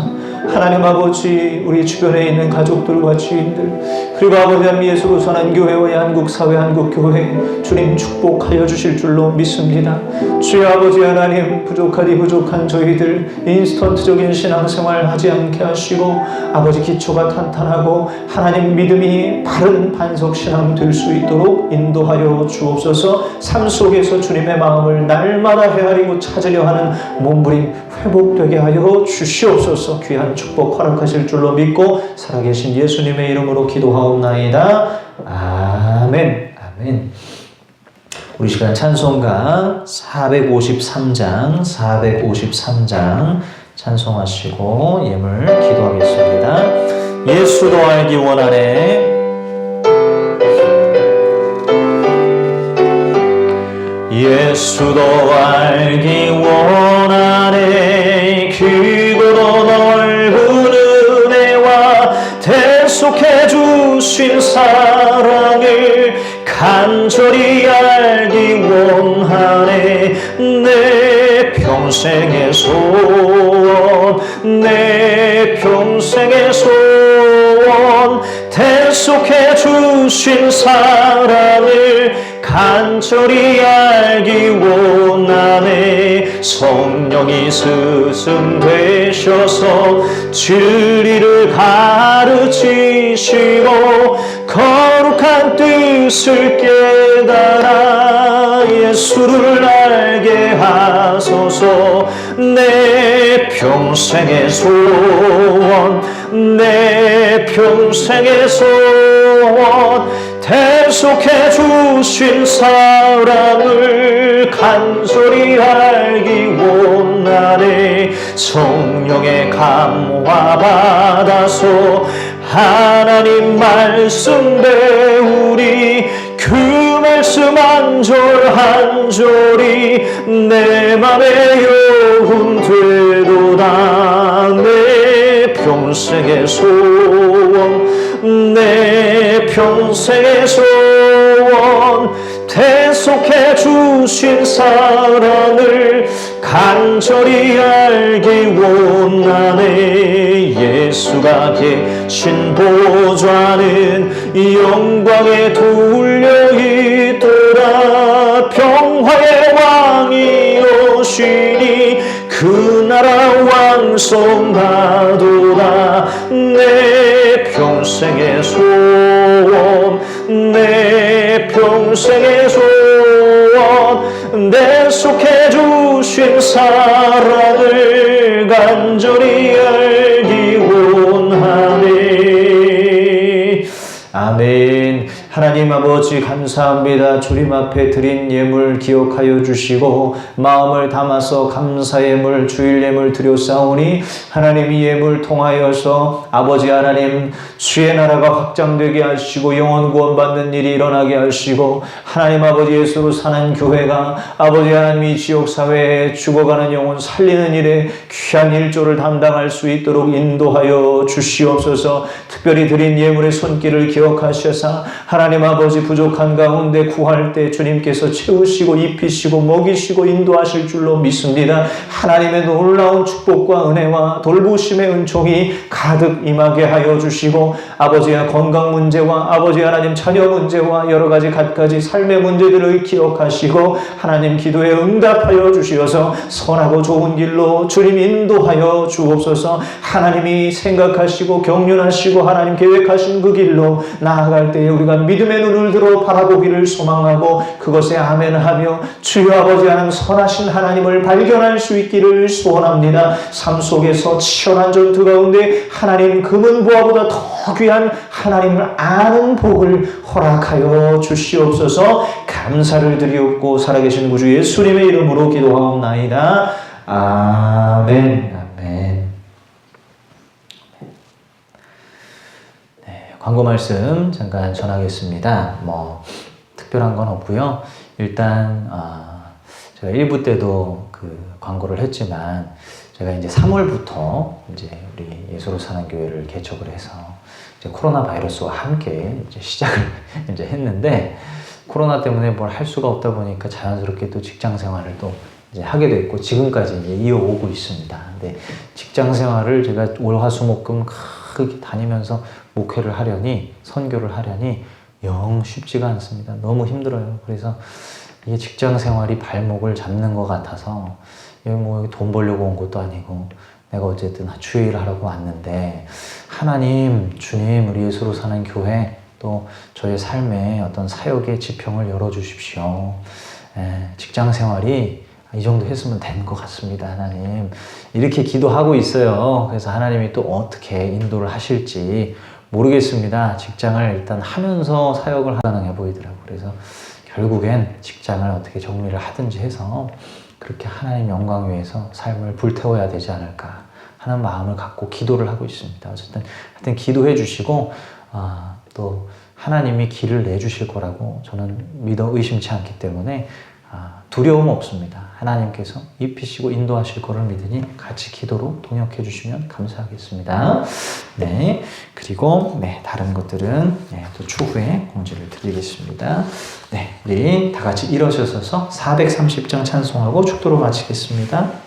하나님 아버지 우리 주변에 있는 가족들과 지인들 그리고 아버지 하나님 예수로 사는 교회와 한국사회 한국교회 주님 축복하여 주실 줄로 믿습니다. 주여 아버지 하나님 부족하디 부족한 저희들 인스턴트적인 신앙생활 하지 않게 하시고 아버지 기초가 탄탄하고 하나님 믿음이 바른 반석신앙 될 수 있도록 인도하여 주옵소서. 삶 속에서 주님의 마음을 날마다 헤아리고 찾으려 하는 몸부림 회복되게 하여 주시옵소서. 귀한 축복 허락하실 줄로 믿고 살아계신 예수님의 이름으로 기도하옵나이다. 아멘. 아멘. 우리 시간 찬송가 453장 찬송하시고 예물 기도하겠습니다. 예수도 알기 원하네. 예수도 알기 원하네. 깊고도 넓은 은혜와 대속해 주신 사랑을 간절히 알기 원하네. 내 평생의 소원, 내 평생의 소원, 대속해 주신 사랑을 간절히 알기 원하네. 성령이 스승 되셔서 진리를 가르치시고 거룩한 뜻을 깨달아 예수를 알게 하소서. 내 평생의 소원, 내 평생의 소원, 대속해 주신 사랑을 간절히 알기 원하네. 성령의 감화 받아서 하나님 말씀 배우리. 그 말씀 한 절 한 절이 내 맘에 영혼 되도다. 내 평생의 소원, 내 평생의 소원, 대속해 주신 사랑을 간절히 알기 원하네. 예수가 계신 보좌는 영광에 둘려있도다. 평화의 왕이 오시니 그 나라 왕성하도다. 내 평생의 소원, 내 평생의 소원, 대속해 주신 사랑을 간절히 알기 원하네. 아멘. 하나님 아버지 감사합니다. 주님 앞에 드린 예물 기억하여 주시고 마음을 담아서 감사의 예물 주일 예물 드렸사오니 하나님 이 예물 통하여서 아버지 하나님 주의 나라가 확장되게 하시고 영혼 구원받는 일이 일어나게 하시고 하나님 아버지 예수로 사는 교회가 아버지 하나님 이 지역사회에 죽어가는 영혼 살리는 일에 귀한 일조를 담당할 수 있도록 인도하여 주시옵소서. 특별히 드린 예물의 손길을 기억하셔서 하나님 아버지 부족한 가운데 구할 때 주님께서 채우시고 입히시고 먹이시고 인도하실 줄로 믿습니다. 하나님의 놀라운 축복과 은혜와 돌보심의 은총이 가득 임하게 하여 주시고 아버지의 건강 문제와 아버지 하나님 자녀 문제와 여러 가지 갖가지 삶의 문제들을 기억하시고 하나님 기도에 응답하여 주시어서 선하고 좋은 길로 주님 인도하여 주옵소서. 하나님이 생각하시고 경륜하시고 하나님 계획하신 그 길로 나아갈 때에 우리가 믿음의 눈을 들어 바라보기를 소망하고 그것에 아멘하며 주여 아버지 하나님 선하신 하나님을 발견할 수 있기를 소원합니다. 삶 속에서 치열한 전투 가운데 하나님 금은보화보다 더 귀한 하나님을 아는 복을 허락하여 주시옵소서. 감사를 드리옵고 살아계신 구주 예수님의 이름으로 기도하옵나이다. 아멘. 아멘. 광고 말씀 잠깐 전하겠습니다. 특별한 건 없고요. 일단 제가 1부 때도 그 광고를 했지만 제가 이제 3월부터 이제 우리 예수로 사는 교회를 개척을 해서 이제 코로나 바이러스와 함께 이제 시작을 이제 했는데 코로나 때문에 뭘 할 수가 없다 보니까 자연스럽게 또 직장 생활을 또 이제 하게 됐고 지금까지 이제 이어오고 있습니다. 근데 직장 생활을 제가 월, 화, 수, 목, 금 크게 다니면서 목회를 하려니 선교를 하려니 영 쉽지가 않습니다. 너무 힘들어요. 그래서 이게 직장 생활이 발목을 잡는 것 같아서 여기 돈 벌려고 온 것도 아니고 내가 어쨌든 주일을 하려고 왔는데 하나님, 주님, 우리 예수로 사는 교회 또 저의 삶의 어떤 사역의 지평을 열어주십시오. 직장 생활이 이 정도 했으면 된 것 같습니다. 하나님 이렇게 기도하고 있어요. 그래서 하나님이 또 어떻게 인도를 하실지 모르겠습니다. 직장을 일단 하면서 사역을 가능해 보이더라고요. 그래서 결국엔 직장을 어떻게 정리를 하든지 해서 그렇게 하나님 영광 위해서 삶을 불태워야 되지 않을까 하는 마음을 갖고 기도를 하고 있습니다. 어쨌든 하여튼 기도해 주시고 또 하나님이 길을 내주실 거라고 저는 믿어 의심치 않기 때문에 두려움 없습니다. 하나님께서 입히시고 인도하실 거를 믿으니 같이 기도로 동역해 주시면 감사하겠습니다. 네, 그리고 다른 것들은 또 추후에 공지를 드리겠습니다. 네, 우리 다 같이 일어서서 430장 찬송하고 축도로 마치겠습니다.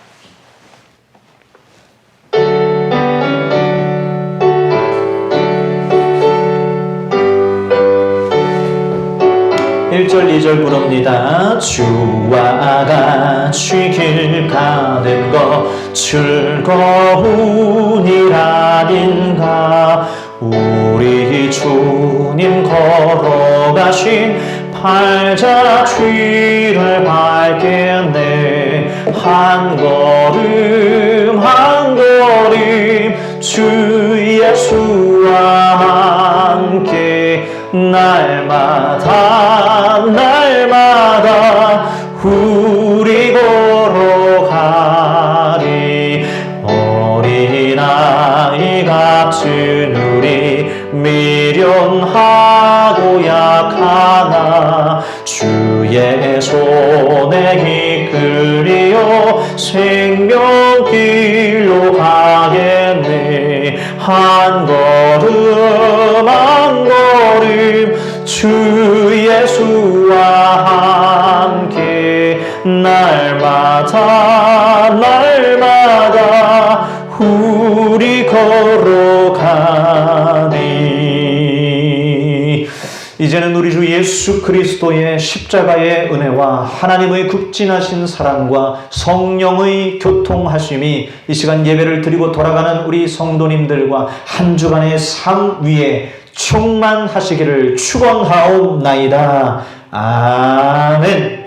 1절 2절 부릅니다. 주와 같이 길 가는 것 즐거운이라닌가. 우리 주님 걸어가신 팔자취를 밟겠네. 한 걸음 한 걸음 주 예수와 함께 날마다 우리 걸어가리. 어린아이 같은 우리 미련하고 약하나 주의 손에 이끌려 생명길로 가겠네. 한 걸음 한 걸음 주 예수와 함께 날마다 우리 걸어가니. 이제는 우리 주 예수 그리스도의 십자가의 은혜와 하나님의 극진하신 사랑과 성령의 교통하심이 이 시간 예배를 드리고 돌아가는 우리 성도님들과 한 주간의 삶 위에 충만하시기를 축원하옵나이다. 아멘.